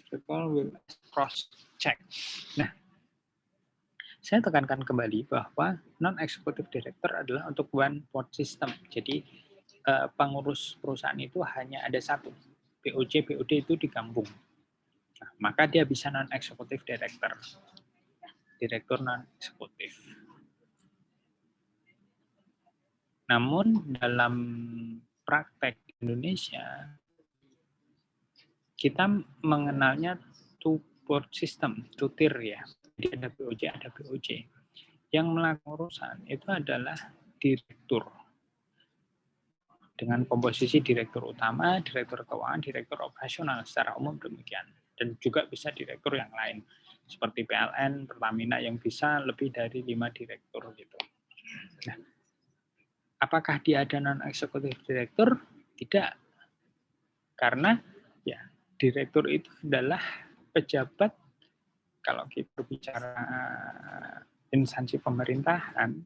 director will cross-check. Nah, saya tekankan kembali bahwa non-executive director adalah untuk one board system. Jadi pengurus perusahaan itu hanya ada satu. POC, POD itu digabung. Nah, maka dia bisa non-executive director. Direktur non-eksekutif. Namun dalam praktek Indonesia, kita mengenalnya two-board system, two-tier ya. Jadi ada POJ, ada POJ. Yang melakukan urusan itu adalah direktur. Dengan komposisi direktur utama, direktur keuangan, direktur operasional secara umum demikian. Dan juga bisa direktur yang lain. Seperti PLN, Pertamina yang bisa lebih dari 5 direktur gitu. Nah, apakah dia ada non-executive director? Tidak. Karena ya direktur itu adalah pejabat, kalau kita bicara instansi pemerintahan,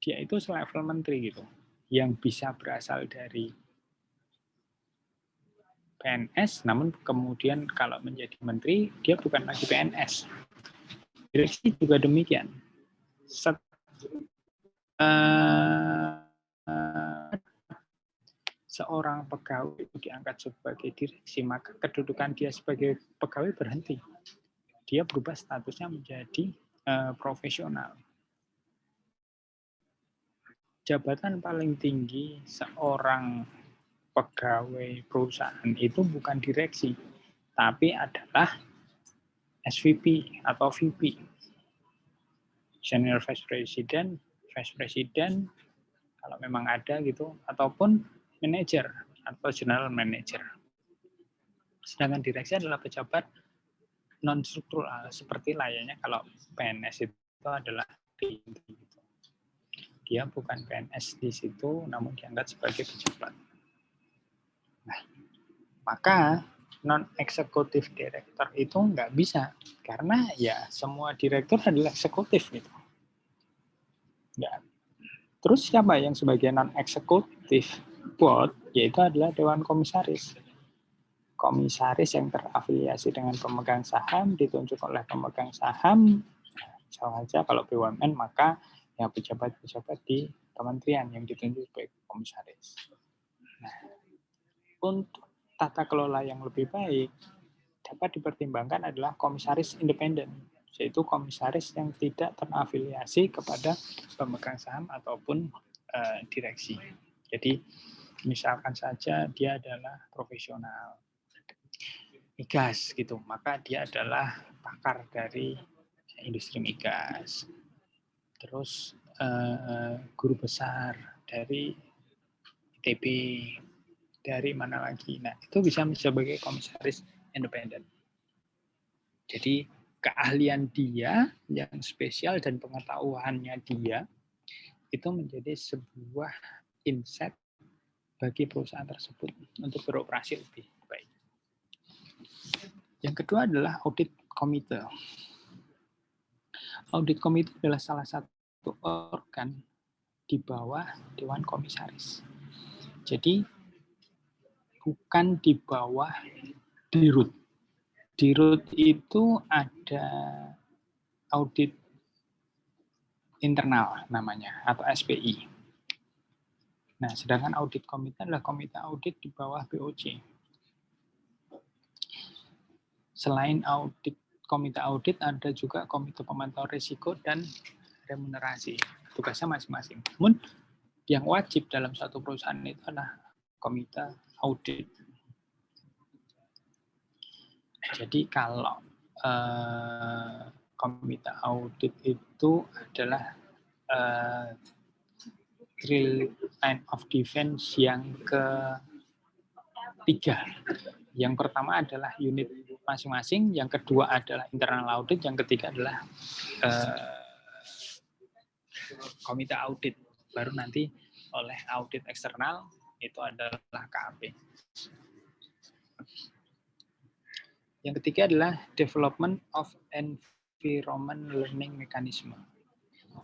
dia itu selevel menteri gitu, yang bisa berasal dari PNS, namun kemudian kalau menjadi menteri, dia bukan lagi PNS. Direksi juga demikian. Seorang pegawai itu diangkat sebagai direksi, maka kedudukan dia sebagai pegawai berhenti. Dia berubah statusnya menjadi profesional. Jabatan paling tinggi seorang pegawai perusahaan itu bukan direksi, tapi adalah SVP atau VP, Senior Vice President, Vice President, kalau memang ada gitu, ataupun manager atau General Manager. Sedangkan direksi adalah pejabat non-struktural, seperti layaknya kalau PNS itu adalah gitu. Dia bukan PNS di situ, namun diangkat sebagai pejabat. Nah, maka non-executive director itu nggak bisa, karena ya semua direktur adalah eksekutif gitu. Ya. Terus siapa yang sebagai non-executive board? Yaitu adalah Dewan Komisaris. Komisaris yang terafiliasi dengan pemegang saham, ditunjuk oleh pemegang saham. Misalnya kalau BUMN, maka ya pejabat-pejabat di kementerian yang ditunjuk sebagai komisaris. Nah, untuk tata kelola yang lebih baik, dapat dipertimbangkan adalah komisaris independen. yaitu komisaris yang tidak terafiliasi kepada pemegang saham ataupun direksi. Jadi misalkan saja dia adalah profesional migas gitu, maka dia adalah pakar dari industri migas. Terus guru besar dari ITB, dari mana lagi. Nah, itu bisa sebagai komisaris independen. Jadi keahlian dia yang spesial dan pengetahuannya dia itu menjadi sebuah insight bagi perusahaan tersebut untuk beroperasi lebih baik. Yang kedua adalah audit komite. Audit komite adalah salah satu organ di bawah Dewan Komisaris. Jadi bukan di bawah Dirut. Dirut itu ada audit internal namanya atau SPI. Nah, sedangkan audit komite adalah komite audit di bawah BOC. Selain audit komite audit, ada juga komite pemantau risiko dan remunerasi. Tugasnya masing-masing. Namun yang wajib dalam satu perusahaan itu adalah komite audit. Jadi kalau komite audit itu adalah line of defense yang ketiga. Yang pertama adalah unit masing-masing, yang kedua adalah internal audit, yang ketiga adalah komite audit. Baru nanti oleh audit eksternal itu adalah KAP. Yang ketiga adalah development of environment learning mechanism.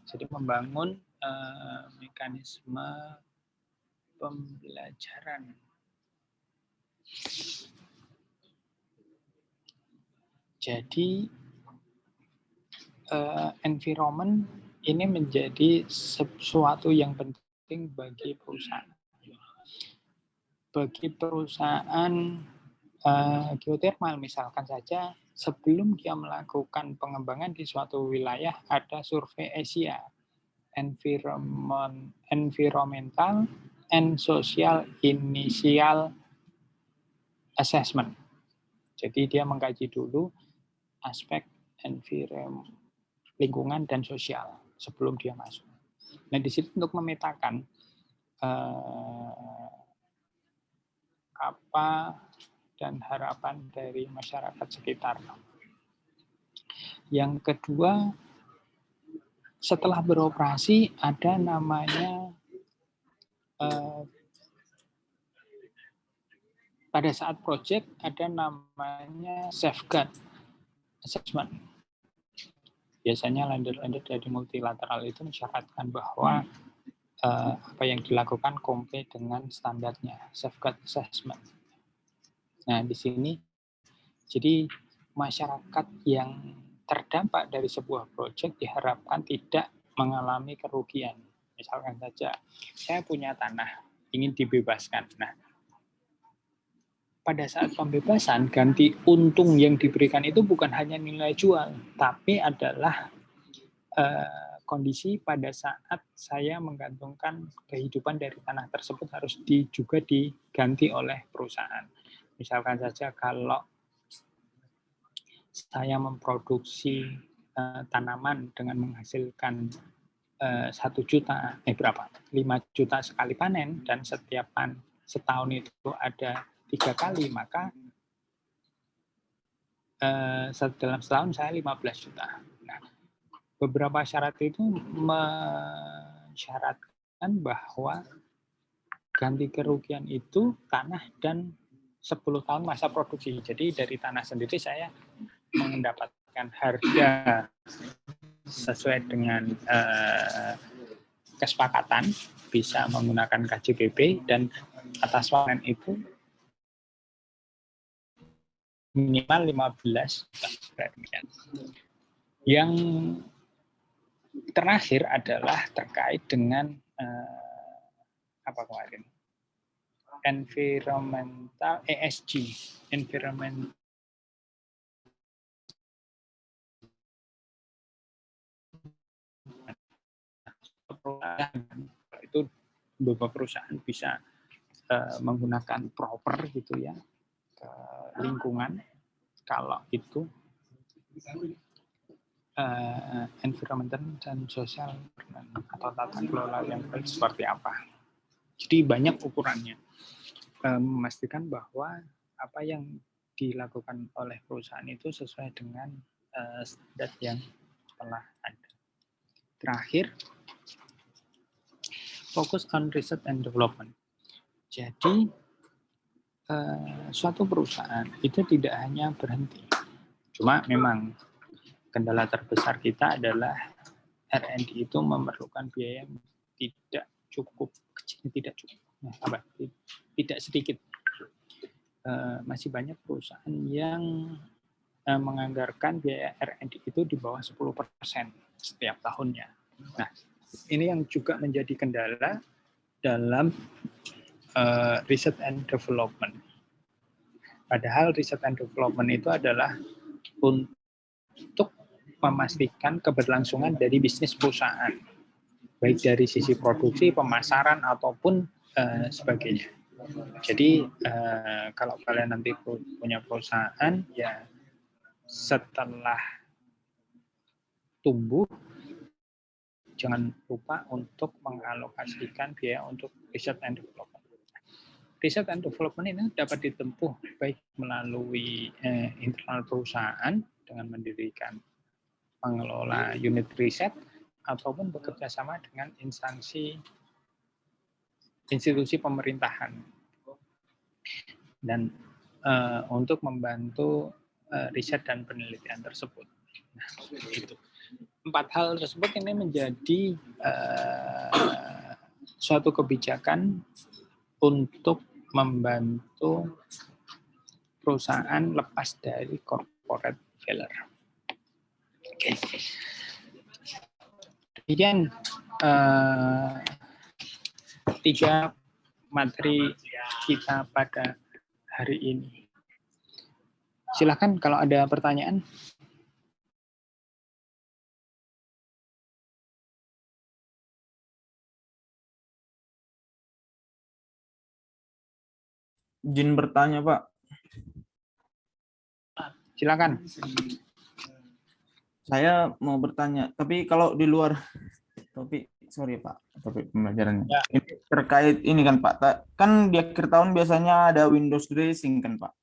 Jadi membangun mekanisme pembelajaran. Jadi environment ini menjadi sesuatu yang penting bagi perusahaan. Bagi perusahaan geothermal misalkan saja, sebelum dia melakukan pengembangan di suatu wilayah ada survei Asia, environmental and social initial assessment. Jadi dia mengkaji dulu aspek lingkungan dan sosial sebelum dia masuk. Nah, di situ untuk memetakan apa dan harapan dari masyarakat sekitar. Yang kedua, setelah beroperasi ada namanya pada saat project ada namanya safeguard assessment. Biasanya lender-lender dari multilateral itu mensyaratkan bahwa apa yang dilakukan comply dengan standarnya, safeguard assessment. Nah, di sini jadi masyarakat yang terdampak dari sebuah proyek diharapkan tidak mengalami kerugian. Misalkan saja, saya punya tanah, ingin dibebaskan. Nah, pada saat pembebasan, ganti untung yang diberikan itu bukan hanya nilai jual, tapi adalah kondisi pada saat saya menggantungkan kehidupan dari tanah tersebut harus juga diganti oleh perusahaan. Misalkan saja kalau saya memproduksi tanaman dengan menghasilkan 1 juta, 5 juta sekali panen, dan setiap setahun itu ada 3 kali, maka dalam setahun saya 15 juta. Nah, beberapa syarat itu mensyaratkan bahwa ganti kerugian itu tanah dan 10 tahun masa produksi. Jadi dari tanah sendiri saya mendapatkan harga sesuai dengan kesepakatan, bisa menggunakan KJBP, dan atas panen itu minimal 15 juta. Yang terakhir adalah terkait dengan apa kemarin? Environmental ESG, environment perusahaan itu beberapa perusahaan bisa menggunakan proper gitu ya ke lingkungan kalau itu environmental dan sosial atau tata kelola yang baik seperti apa. Jadi banyak ukurannya. Memastikan bahwa apa yang dilakukan oleh perusahaan itu sesuai dengan standar yang telah ada. Terakhir, fokus on research and development. Jadi suatu perusahaan itu tidak hanya berhenti. Cuma memang kendala terbesar kita adalah R&D itu memerlukan biaya yang tidak cukup kecil, tidak sedikit. Masih banyak perusahaan yang menganggarkan biaya R&D itu di bawah 10% setiap tahunnya. Nah, ini yang juga menjadi kendala dalam research and development. Padahal research and development itu adalah untuk memastikan keberlangsungan dari bisnis perusahaan, baik dari sisi produksi, pemasaran, ataupun sebagainya. Jadi kalau kalian nanti punya perusahaan, ya setelah tumbuh, jangan lupa untuk mengalokasikan biaya untuk research and development. Research and development ini dapat ditempuh baik melalui internal perusahaan dengan mendirikan pengelola unit riset ataupun bekerja sama dengan institusi pemerintahan dan untuk membantu riset dan penelitian tersebut. Nah, itu 4 hal tersebut ini menjadi suatu kebijakan untuk membantu perusahaan lepas dari corporate failure. Oke. Kemudian 3 materi kita pada hari ini. Silakan kalau ada pertanyaan. Izin bertanya, Pak. Silakan. Saya mau bertanya, tapi kalau di luar topik, sorry Pak, topik pembelajarannya. Ya. Ini terkait ini kan Pak, kan di akhir tahun biasanya ada Windows dressing kan Pak.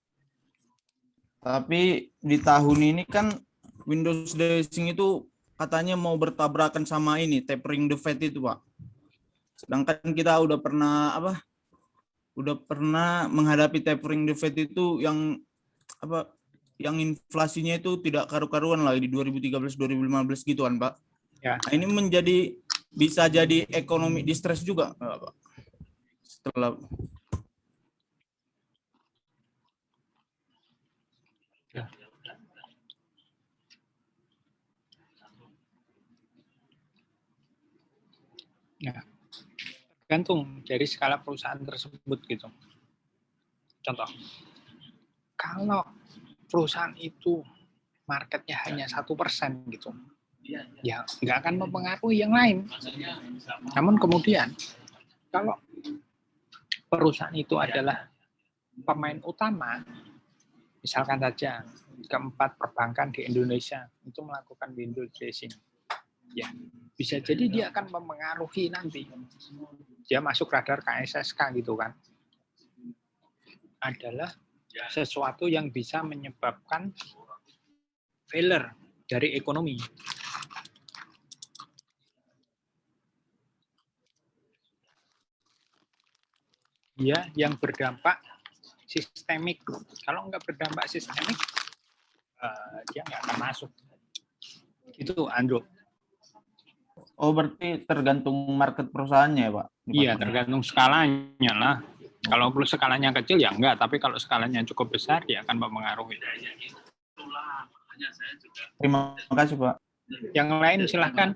Tapi di tahun ini kan Windows dressing itu katanya mau bertabrakan sama ini tapering the fat itu Pak. Sedangkan kita udah pernah menghadapi tapering the fat itu yang inflasinya itu tidak karu-karuan lagi di 2013-2015 gitu kan Pak. Ya. Nah, ini bisa jadi ekonomi distress juga Pak. Setelah Ya. Tergantung dari skala perusahaan tersebut gitu. Contoh, kalau perusahaan itu marketnya hanya 1% gitu, ya nggak akan mempengaruhi yang lain. Namun kemudian, kalau perusahaan itu adalah pemain utama, misalkan saja keempat perbankan di Indonesia itu melakukan window dressing, ya bisa jadi dia akan mempengaruhi nanti. Dia masuk radar KSSK gitu kan. Adalah sesuatu yang bisa menyebabkan failure dari ekonomi. Dia yang berdampak sistemik. Kalau nggak berdampak sistemik, dia nggak akan masuk. Itu Andrew. Oh, berarti tergantung market perusahaannya ya Pak? Iya, tergantung skalanya lah. Kalau perlu skalanya kecil ya enggak, tapi kalau skalanya cukup besar ya akan mempengaruhi. Terima kasih Pak. Yang lain silahkan.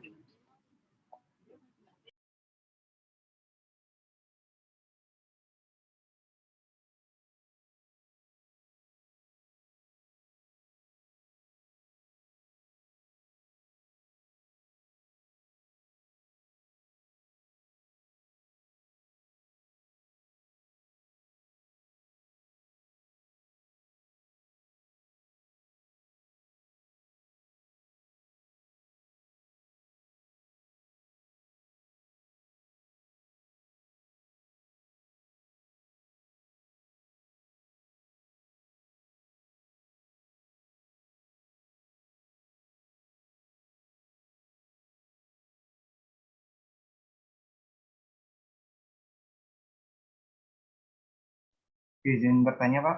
Izin bertanya, Pak.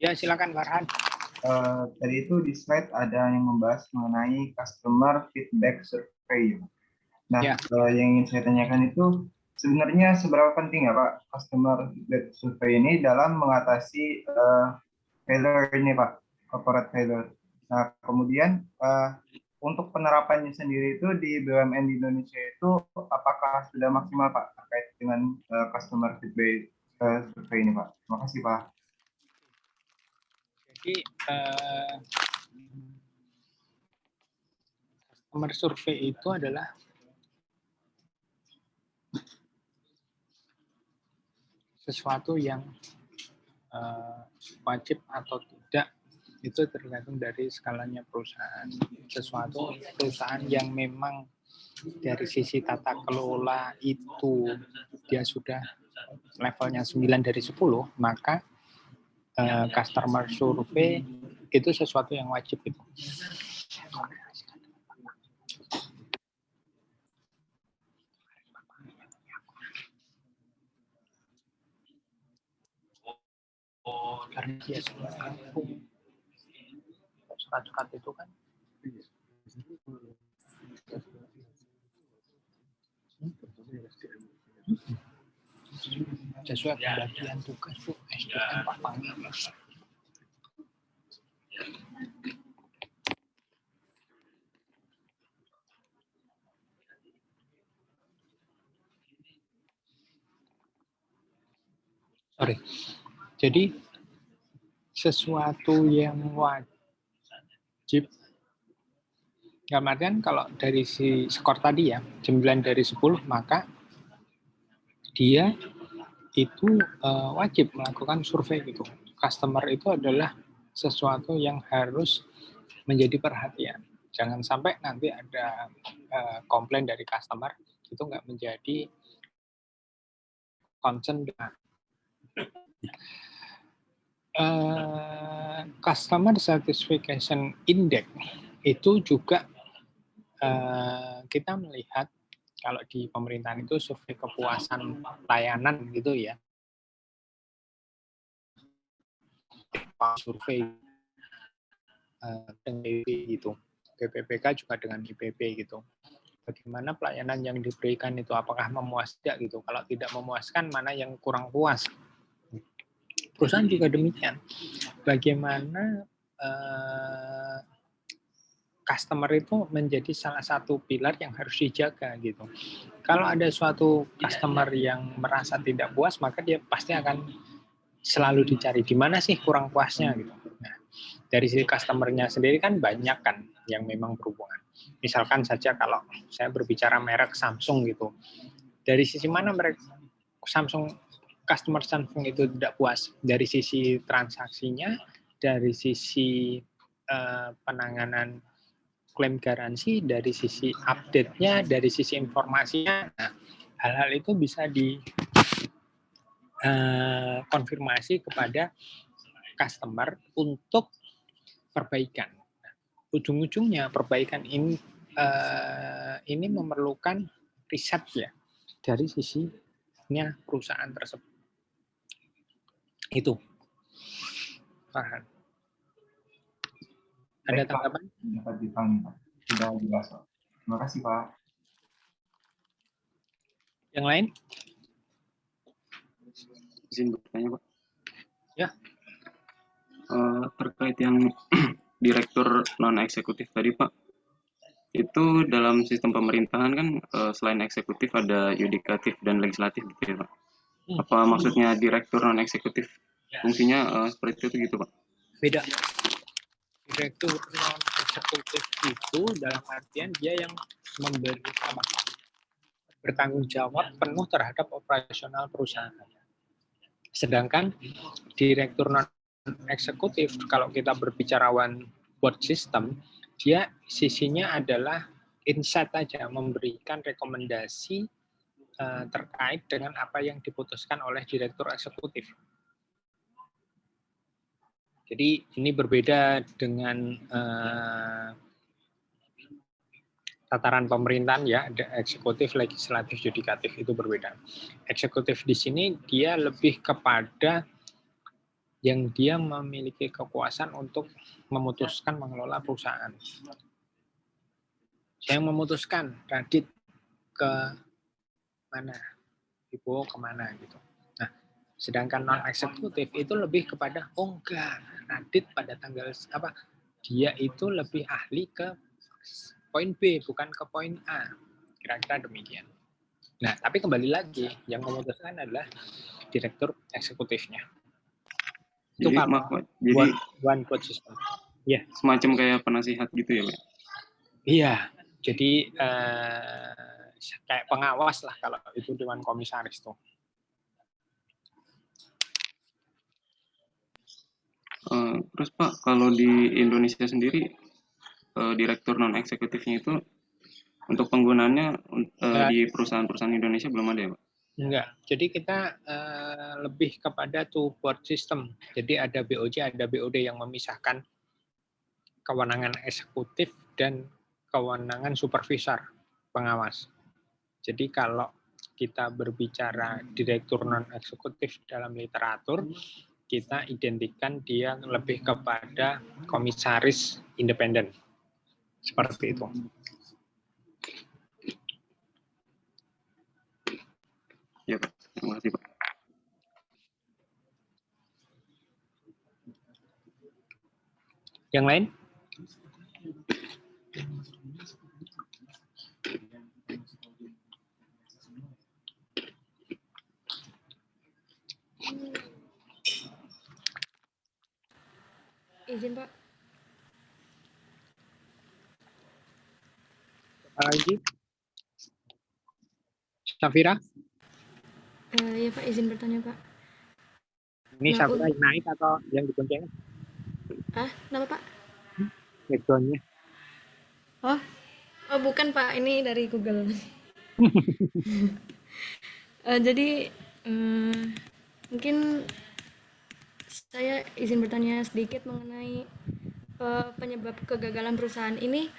Ya, silakan Farhan. Tadi itu di slide ada yang membahas mengenai customer feedback survey. Nah, Ya. yang ingin saya tanyakan itu sebenarnya seberapa penting ya Pak customer feedback survey ini dalam mengatasi failure ini Pak, corporate failure. Nah, kemudian untuk penerapannya sendiri itu di BUMN di Indonesia itu apakah sudah maksimal Pak terkait dengan customer feedback survey ini Pak? Terima kasih Pak. Jadi customer survei itu adalah sesuatu yang wajib atau tidak itu tergantung dari skalanya perusahaan. Sesuatu perusahaan yang memang dari sisi tata kelola itu dia sudah levelnya 9 dari 10, maka customer survey itu sesuatu yang wajib itu. Karena dia sudah rampung. Surat-surat itu kan sesuai pembagian tugas Bu SDM Pak Panglima. Sorry. Jadi sesuatu yang wajib artian kalau dari si skor tadi ya 9 dari 10 maka dia itu wajib melakukan survei gitu. Customer itu adalah sesuatu yang harus menjadi perhatian. Jangan sampai nanti ada komplain dari customer itu nggak menjadi concern. Customer Satisfaction Index itu juga kita melihat kalau di pemerintahan itu survei kepuasan layanan gitu ya. Survei dengan IPP gitu. BPPK juga dengan IPP gitu. Bagaimana pelayanan yang diberikan itu apakah memuaskan gitu. Kalau tidak memuaskan mana yang kurang puas. Perusahaan juga demikian. Bagaimana customer itu menjadi salah satu pilar yang harus dijaga gitu. Kalau ada suatu customer yang merasa tidak puas, maka dia pasti akan selalu dicari di mana sih kurang puasnya gitu. Nah, dari sisi customernya sendiri kan banyak kan yang memang berhubungan. Misalkan saja kalau saya berbicara merek Samsung gitu, dari sisi mana merek customer Samsung itu tidak puas? Dari sisi transaksinya, dari sisi penanganan klaim garansi, dari sisi update-nya, dari sisi informasinya. Nah, hal-hal itu bisa konfirmasi kepada customer untuk perbaikan. Ujung-ujungnya perbaikan ini memerlukan riset ya dari sisinya perusahaan tersebut. Itu. Farhan. Ada tanggapan? Dapat dipahami Pak. Sudah jelas Pak. Terima kasih Pak. Yang lain? Izin bertanya Pak. Ya. Terkait yang direktur non eksekutif tadi Pak, itu dalam sistem pemerintahan kan selain eksekutif ada yudikatif dan legislatif gitu ya Pak. Apa maksudnya direktur non eksekutif fungsinya seperti itu gitu Pak? Beda. Direktur non eksekutif itu dalam artian dia yang bertanggung jawab penuh terhadap operasional perusahaan. Sedangkan direktur non eksekutif kalau kita berbicara one board system, dia sisinya adalah insight aja, memberikan rekomendasi terkait dengan apa yang diputuskan oleh direktur eksekutif. Jadi ini berbeda dengan tataran pemerintahan ya, ada eksekutif, legislatif, yudikatif, itu berbeda. Eksekutif di sini dia lebih kepada yang dia memiliki kekuasaan untuk memutuskan mengelola perusahaan. Saya memutuskan Radit ke mana, Ibu kemana gitu. Nah, sedangkan non eksekutif itu lebih kepada enggak, Radit pada tanggal apa, dia itu lebih ahli ke poin B bukan ke poin A, kira-kira demikian. Nah, tapi kembali lagi yang memutuskan adalah direktur eksekutifnya. Itu Jadi kalau maaf Pak, jadi one quote system. Ya. semacam kayak penasihat gitu ya Pak? Iya, jadi kayak pengawas lah kalau itu dewan komisaris tuh. Terus Pak, kalau di Indonesia sendiri direktur non eksekutifnya itu untuk penggunaannya di perusahaan-perusahaan Indonesia belum ada ya Pak? Enggak, jadi kita lebih kepada two board system. Jadi ada BOJ, ada BOD yang memisahkan kewenangan eksekutif dan kewenangan supervisor pengawas. Jadi kalau kita berbicara direktur non eksekutif dalam literatur, kita identikan dia lebih kepada komisaris independen. Seperti itu. Ya Pak, terima kasih Pak. Yang lain? Izin Pak. Apa lagi? Safira? Ya Pak, izin bertanya Pak. Ini Nah, Safira yang naik atau yang digonceng? Kenapa Pak? Background-nya. Oh bukan Pak, ini dari Google. Jadi mungkin saya izin bertanya sedikit mengenai penyebab kegagalan perusahaan ini.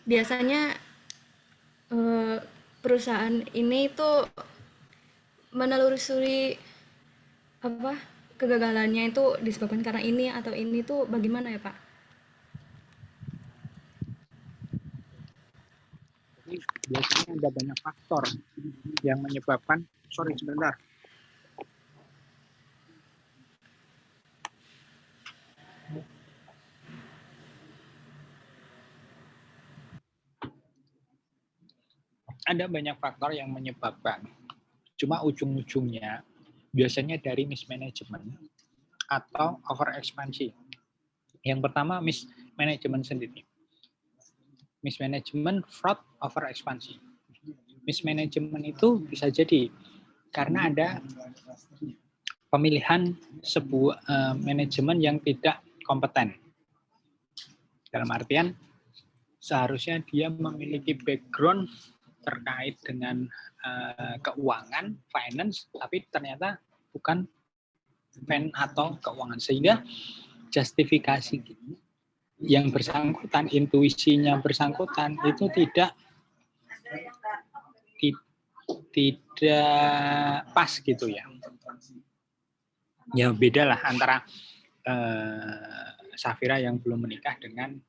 Biasanya perusahaan ini itu menelusuri apa kegagalannya itu disebabkan karena ini atau ini tuh bagaimana ya Pak? Jadi biasanya ada banyak faktor yang menyebabkan, sebentar. Ada banyak faktor yang menyebabkan. Cuma ujung-ujungnya biasanya dari mismanagement atau over ekspansi. Yang pertama mismanagement sendiri. Mismanagement, fraud, over ekspansi. Mismanagement itu bisa jadi karena ada pemilihan sebuah manajemen yang tidak kompeten. Dalam artian seharusnya dia memiliki background terkait dengan keuangan, finance, tapi ternyata bukan fin atau keuangan, sehingga justifikasi yang bersangkutan, intuisinya bersangkutan itu tidak pas gitu ya. Ya beda lah antara Safira yang belum menikah dengan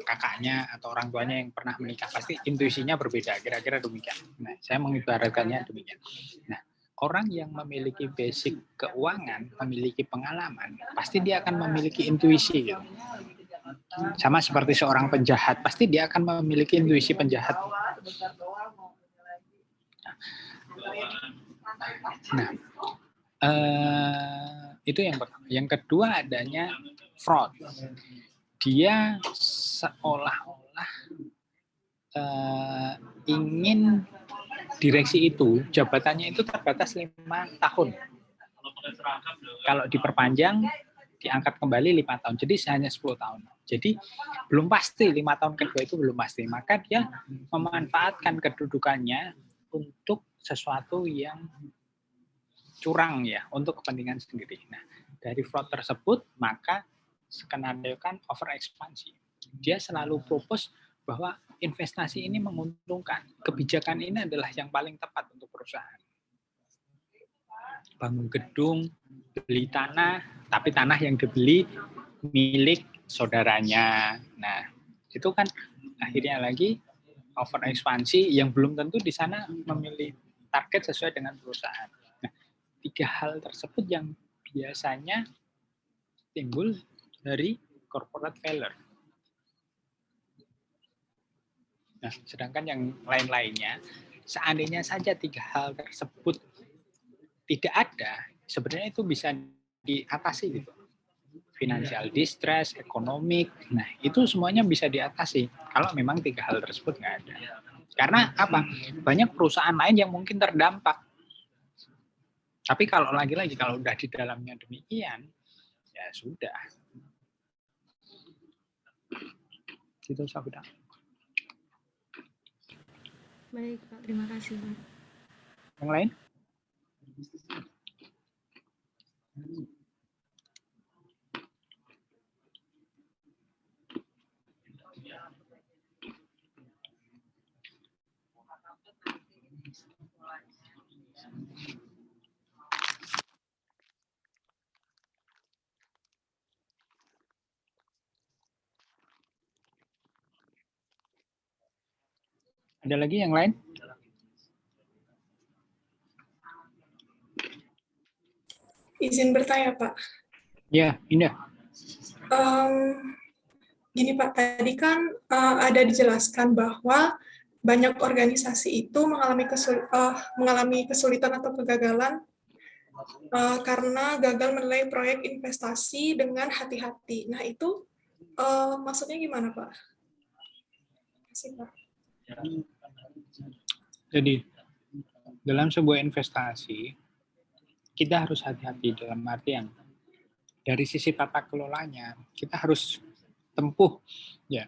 kakaknya atau orang tuanya yang pernah menikah, pasti intuisinya berbeda, kira-kira demikian. Nah, saya mengibaratkannya demikian. Nah, orang yang memiliki basic keuangan, memiliki pengalaman, pasti dia akan memiliki intuisi gitu. Sama seperti seorang penjahat, pasti dia akan memiliki intuisi penjahat. Nah, itu yang pertama. Yang kedua adanya fraud. Dia seolah-olah ingin direksi itu, jabatannya itu terbatas 5 tahun. Kalau diperpanjang, diangkat kembali 5 tahun. Jadi hanya 10 tahun. Jadi belum pasti, 5 tahun kedua itu belum pasti. Maka dia memanfaatkan kedudukannya untuk sesuatu yang curang ya, untuk kepentingan sendiri. Nah, dari fraud tersebut, maka skenario kan over ekspansi. Dia selalu propose bahwa investasi ini menguntungkan. Kebijakan ini adalah yang paling tepat untuk perusahaan. Bangun gedung, beli tanah, tapi tanah yang dibeli milik saudaranya. Nah, itu kan akhirnya lagi over ekspansi yang belum tentu di sana memilih target sesuai dengan perusahaan. Nah, 3 hal tersebut yang biasanya timbul dari corporate failure. Nah, sedangkan yang lain-lainnya, seandainya saja 3 hal tersebut tidak ada, sebenarnya itu bisa diatasi gitu. Financial distress, ekonomik, nah itu semuanya bisa diatasi kalau memang 3 hal tersebut nggak ada. Karena apa? Banyak perusahaan lain yang mungkin terdampak. Tapi kalau lagi-lagi kalau udah di dalamnya demikian, ya sudah. Itu Sabda. Baik, Pak. Terima kasih, Pak. Yang lain? Ada lagi yang lain? Izin bertanya, Pak. Ya, Indah. Gini, Pak, tadi kan ada dijelaskan bahwa banyak organisasi itu mengalami kesulitan atau kegagalan karena gagal menilai proyek investasi dengan hati-hati. Nah, itu maksudnya gimana, Pak? Terima kasih, Pak. Jadi, dalam sebuah investasi, kita harus hati-hati dalam artian dari sisi tata kelolanya, kita harus tempuh ya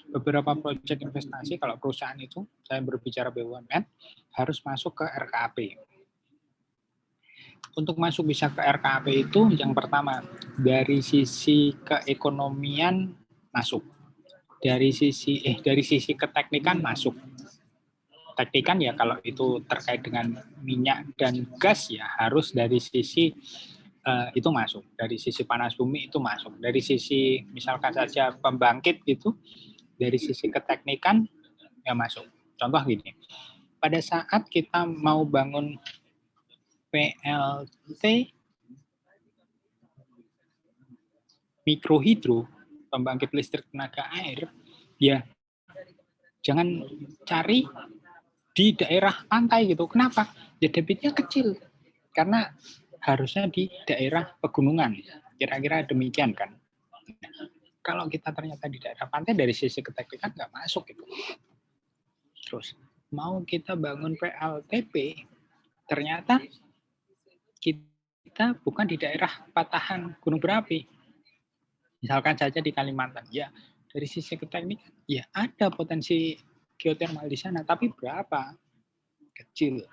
beberapa proyek investasi. Kalau perusahaan itu, saya berbicara BUMN, harus masuk ke RKAP. Untuk masuk bisa ke RKAP itu yang pertama dari sisi keekonomian masuk, dari sisi keteknikan masuk. Teknikan ya kalau itu terkait dengan minyak dan gas ya harus dari sisi itu masuk, dari sisi panas bumi itu masuk, dari sisi misalkan saja pembangkit itu dari sisi keteknikan ya masuk. Contoh gini, pada saat kita mau bangun PLT mikrohidro, pembangkit listrik tenaga air, ya jangan cari di daerah pantai gitu. Kenapa? Ya debitnya kecil. Karena harusnya di daerah pegunungan. Kira-kira demikian kan. Kalau kita ternyata di daerah pantai dari sisi keteknikan nggak masuk gitu. Terus mau kita bangun PLTP, ternyata kita bukan di daerah patahan gunung berapi. Misalkan saja di Kalimantan. Ya dari sisi keteknikan ya ada potensi geotermal di sana, tapi berapa? Kecil.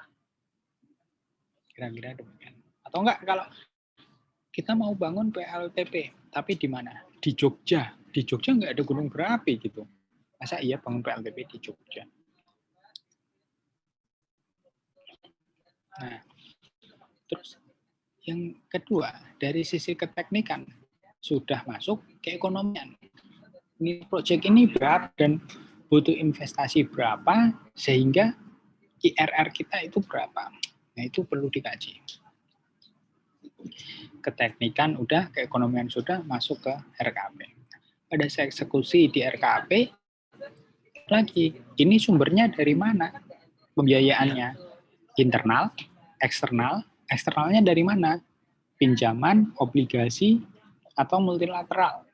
Kira-kira demikian. Atau enggak kalau kita mau bangun PLTP, tapi di mana? Di Jogja. Di Jogja enggak ada gunung berapi gitu. Masa iya bangun PLTP di Jogja? Nah, terus yang kedua, dari sisi keteknikan sudah masuk ke ekonomian. Ini proyek ini berapa dan butuh investasi berapa sehingga IRR kita itu berapa. Nah, itu perlu dikaji. Keteknikan udah, keekonomian sudah, masuk ke RKAP. Pada saat eksekusi di RKAP, lagi, ini sumbernya dari mana? Pembiayaannya internal, eksternal, eksternalnya dari mana? Pinjaman, obligasi, atau multilateral.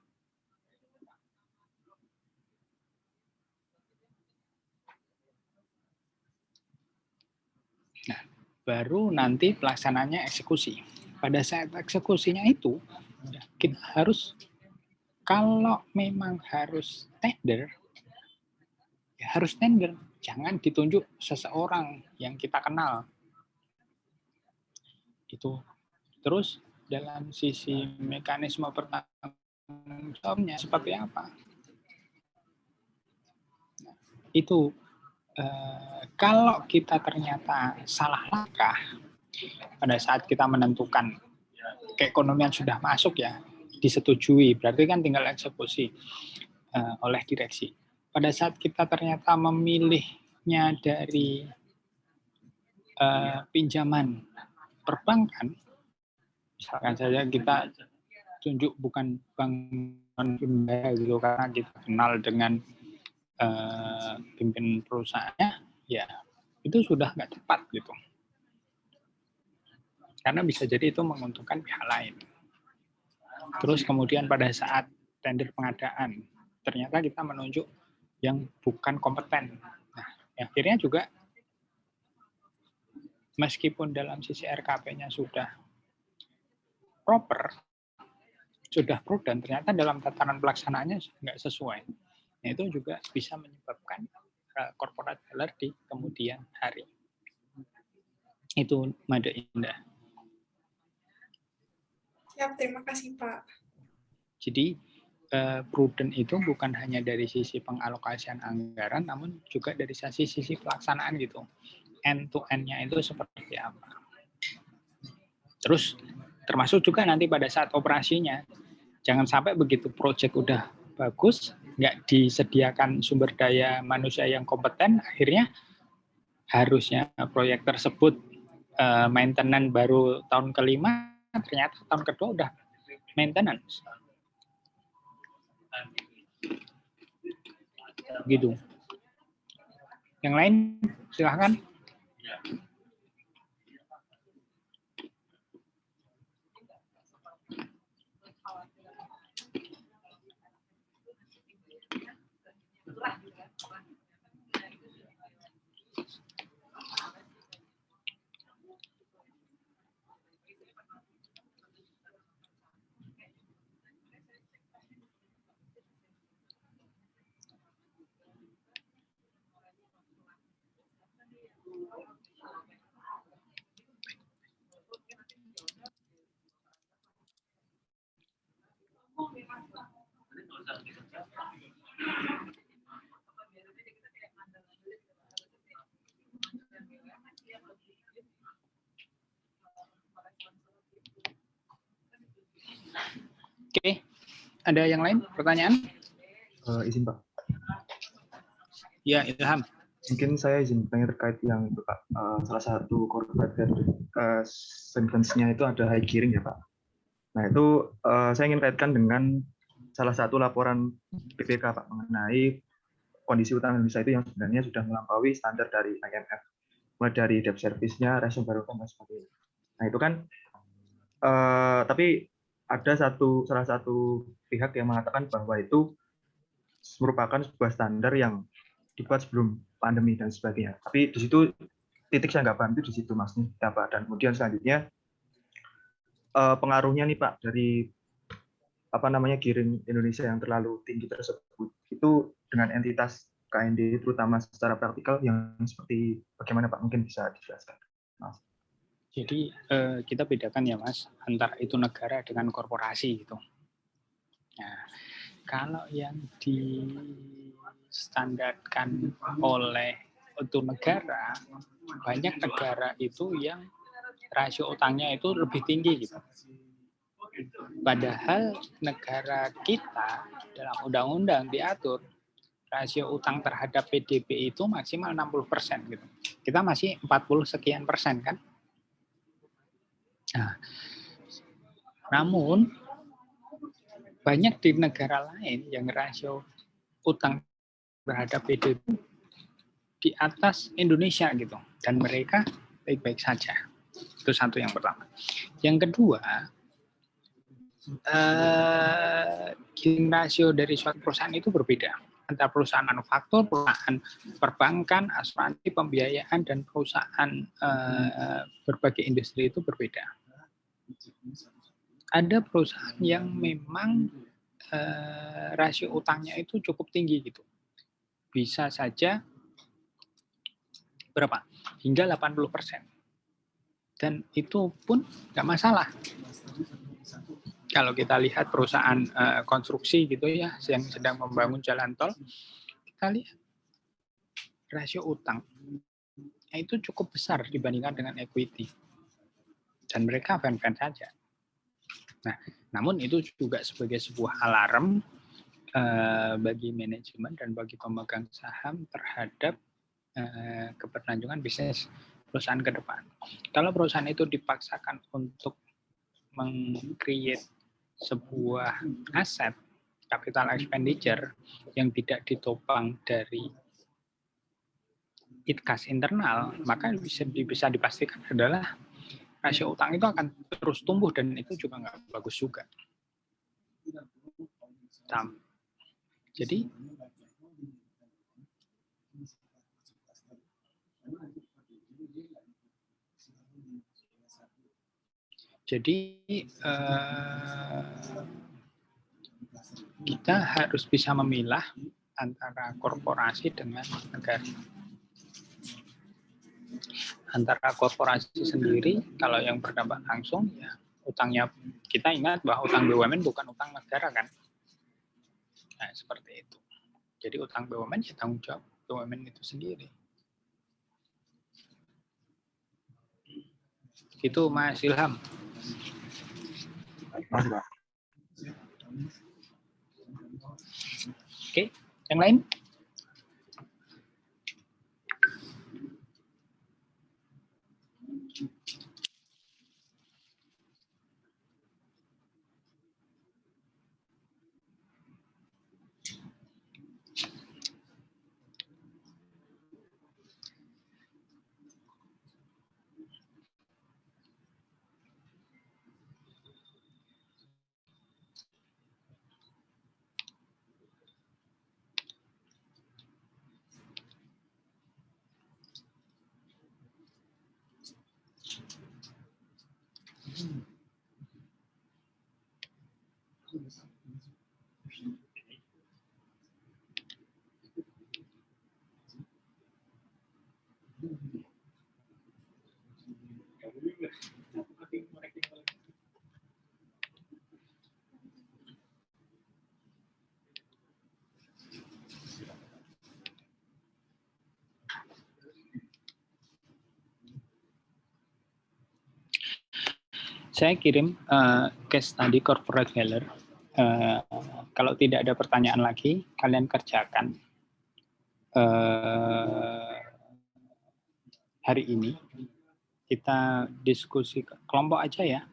Nah, baru nanti pelaksananya eksekusi. Pada saat eksekusinya itu, kita harus, kalau memang harus tender, ya harus tender. Jangan ditunjuk seseorang yang kita kenal. Itu. Terus dalam sisi mekanisme pertanggung jawabnya seperti apa? itu kalau kita ternyata salah langkah pada saat kita menentukan keekonomian sudah masuk ya, disetujui, berarti kan tinggal eksekusi oleh direksi. Pada saat kita ternyata memilihnya dari pinjaman perbankan, misalkan saja kita tunjuk bukan bank non-himbara gitu karena kita kenal dengan pimpin perusahaannya, ya itu sudah nggak tepat gitu. Karena bisa jadi itu menguntungkan pihak lain. Terus kemudian pada saat tender pengadaan, ternyata kita menunjuk yang bukan kompeten. Nah, akhirnya juga meskipun dalam sisi RKP-nya sudah proper, sudah prudent, ternyata dalam tatanan pelaksanaannya nggak sesuai. Nah, itu juga bisa menyebabkan corporate failure di kemudian hari. Itu Mada Indah. Siap, terima kasih Pak. Jadi prudent itu bukan hanya dari sisi pengalokasian anggaran, namun juga dari sisi pelaksanaan gitu. End to end-nya itu seperti apa. Terus termasuk juga nanti pada saat operasinya, jangan sampai begitu proyek udah bagus, nggak disediakan sumber daya manusia yang kompeten, akhirnya harusnya proyek tersebut maintenance baru tahun kelima, ternyata tahun kedua udah maintenance. Gitu. Yang lain silahkan. Oke, ada yang lain pertanyaan? Izin Pak. Ya, Ilham. Mungkin saya izin bertanya terkait yang itu Pak. Salah satu corporate sentence-nya itu ada high gearing ya Pak. Nah itu saya ingin kaitkan dengan salah satu laporan BPK Pak mengenai kondisi utang Indonesia itu yang sebenarnya sudah melampaui standar dari IMF, mulai dari debt service-nya, rasio barometer dan sebagainya. Nah itu kan, tapi ada salah satu pihak yang mengatakan bahwa itu merupakan sebuah standar yang dibuat sebelum pandemi dan sebagainya. Tapi di situ titik saya nggak bantu di situ Mas nih, ya, Pak. Dan kemudian selanjutnya pengaruhnya nih Pak dari gearing Indonesia yang terlalu tinggi tersebut itu dengan entitas KND terutama secara praktikal yang seperti bagaimana Pak, mungkin bisa dijelaskan Mas. Jadi kita bedakan ya Mas antara itu negara dengan korporasi gitu. Nah, kalau yang distandarkan oleh itu negara, banyak negara itu yang rasio utangnya itu lebih tinggi gitu. Padahal negara kita dalam undang-undang diatur rasio utang terhadap PDB itu maksimal 60% gitu. Kita masih 40 sekian persen kan. Nah, namun banyak di negara lain yang rasio utang terhadap PDB di atas Indonesia gitu, dan mereka baik-baik saja. Itu satu yang pertama. Yang kedua, gearing rasio dari suatu perusahaan itu berbeda antara perusahaan manufaktur, perusahaan perbankan, asuransi, pembiayaan, dan perusahaan berbagai industri itu berbeda. Ada perusahaan yang memang rasio utangnya itu cukup tinggi gitu. Bisa saja berapa? Hingga 80%. Dan itu pun nggak masalah. Kalau kita lihat perusahaan konstruksi gitu ya, yang sedang membangun jalan tol, kita lihat rasio utang itu cukup besar dibandingkan dengan equity. Dan mereka fan-fan saja. Nah, namun itu juga sebagai sebuah alarm bagi manajemen dan bagi pemegang saham terhadap keberlanjutan bisnis perusahaan ke depan. Kalau perusahaan itu dipaksakan untuk meng-create sebuah aset capital expenditure yang tidak ditopang dari kas internal, maka bisa dipastikan adalah rasio utang itu akan terus tumbuh dan itu juga nggak bagus juga. Jadi kita harus bisa memilah antara korporasi dengan negara. Antara korporasi sendiri, kalau yang berdampak langsung, ya utangnya, kita ingat bahwa utang BUMN bukan utang negara kan. Nah, seperti itu. Jadi utang BUMN ya tanggung jawab BUMN itu sendiri. Itu Mas Ilham. Oke, yang lain? Saya kirim case tadi corporate valor. Kalau tidak ada pertanyaan lagi, kalian kerjakan hari ini. Kita diskusi kelompok aja ya.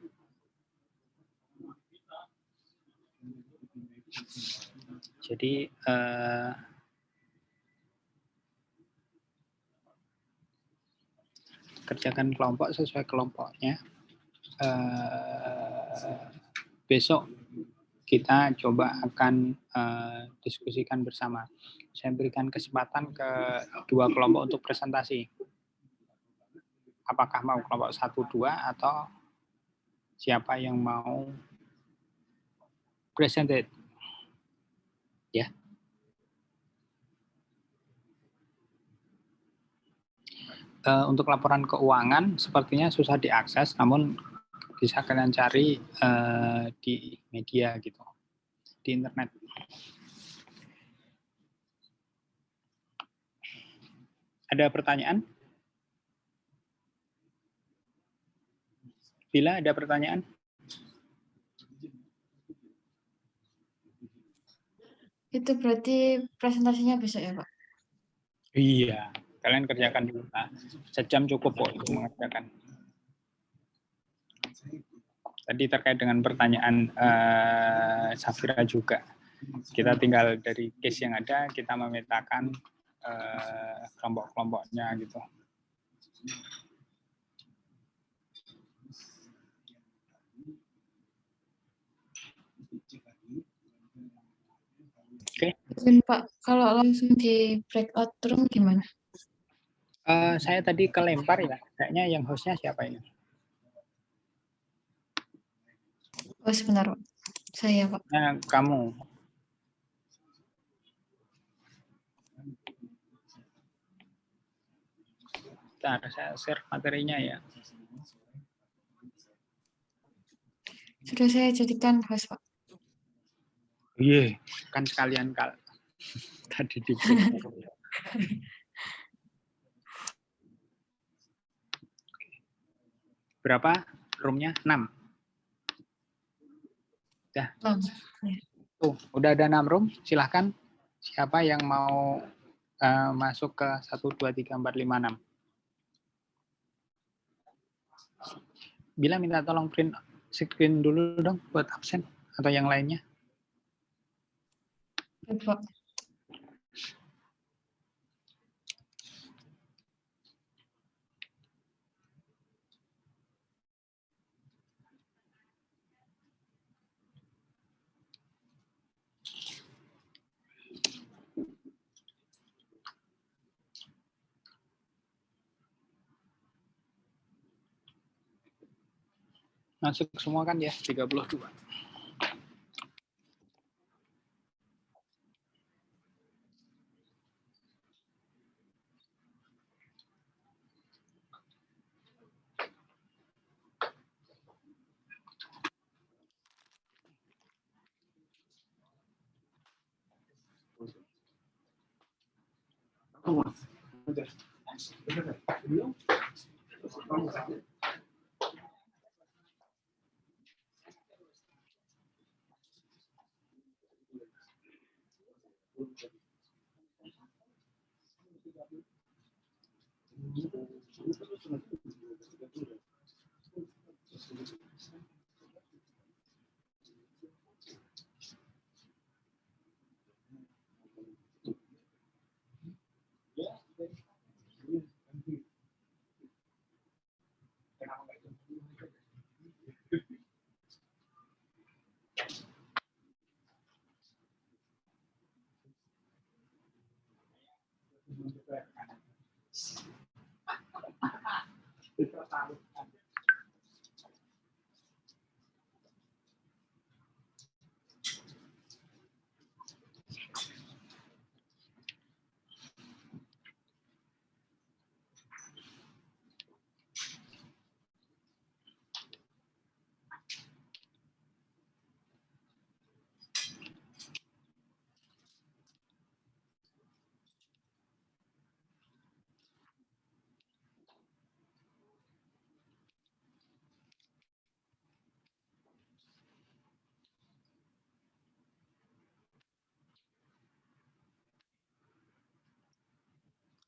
Jadi kerjakan kelompok sesuai kelompoknya. Besok kita coba akan diskusikan bersama. Saya berikan kesempatan ke dua kelompok untuk presentasi. Apakah mau kelompok 1, 2 atau siapa yang mau presented? Ya. Untuk laporan keuangan sepertinya susah diakses, namun bisa kalian cari di media gitu, di internet. Ada pertanyaan? Bila ada pertanyaan? Itu berarti presentasinya besok ya, Pak? Iya, kalian kerjakan dulu. Nah, sejam cukup kok untuk mengerjakan. Tadi terkait dengan pertanyaan Safira juga. Kita tinggal dari case yang ada, kita memetakan kelompok-kelompoknya gitu. Oke. Pak, kalau langsung di breakout room gimana? Saya tadi kelempar ya. Kayaknya yang hostnya siapa ini? Oh, sebentar, Pak. Saya, Pak. Nah, kamu. Bentar, saya share materinya ya. Sudah saya jadikan host, Pak. Iya, kan sekalian tadi di Berapa roomnya? 6. Udah. Tuh, udah ada 6 room. Silahkan siapa yang mau masuk ke 1, 2, 3, 4, 5, 6. Bila minta tolong print screen dulu dong buat absen atau yang lainnya. Pak. Masuk semua kan ya, 32.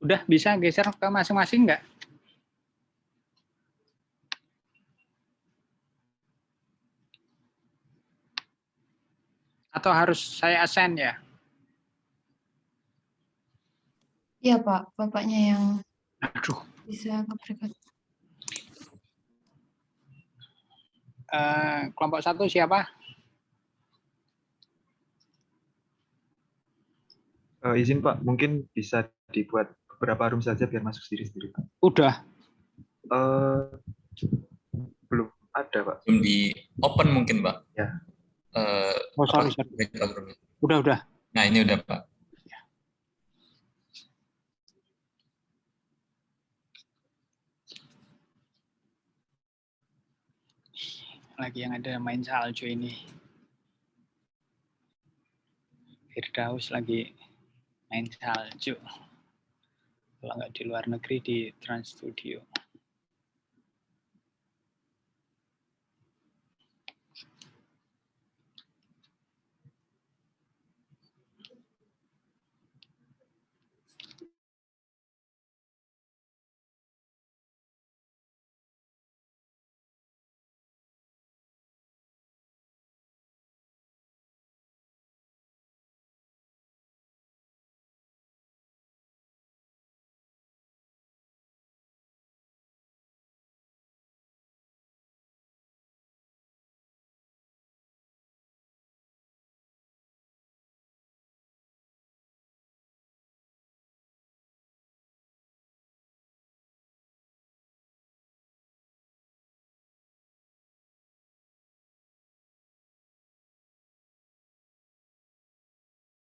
Udah bisa geser ke masing-masing nggak? Atau harus saya assign ya? Iya Pak, bapaknya yang Aduh. bisa ke breakout. Kelompok 1 siapa? Izin Pak, mungkin bisa dibuat beberapa room saja biar masuk sendiri-sendiri Pak. Udah. Belum ada Pak. Belum di open mungkin Pak. Ya. Sorry. Udah. Nah ini udah Pak. Lagi yang ada main salju ini. Firdaus lagi main salju. Kalau nggak di luar negeri di Trans Studio.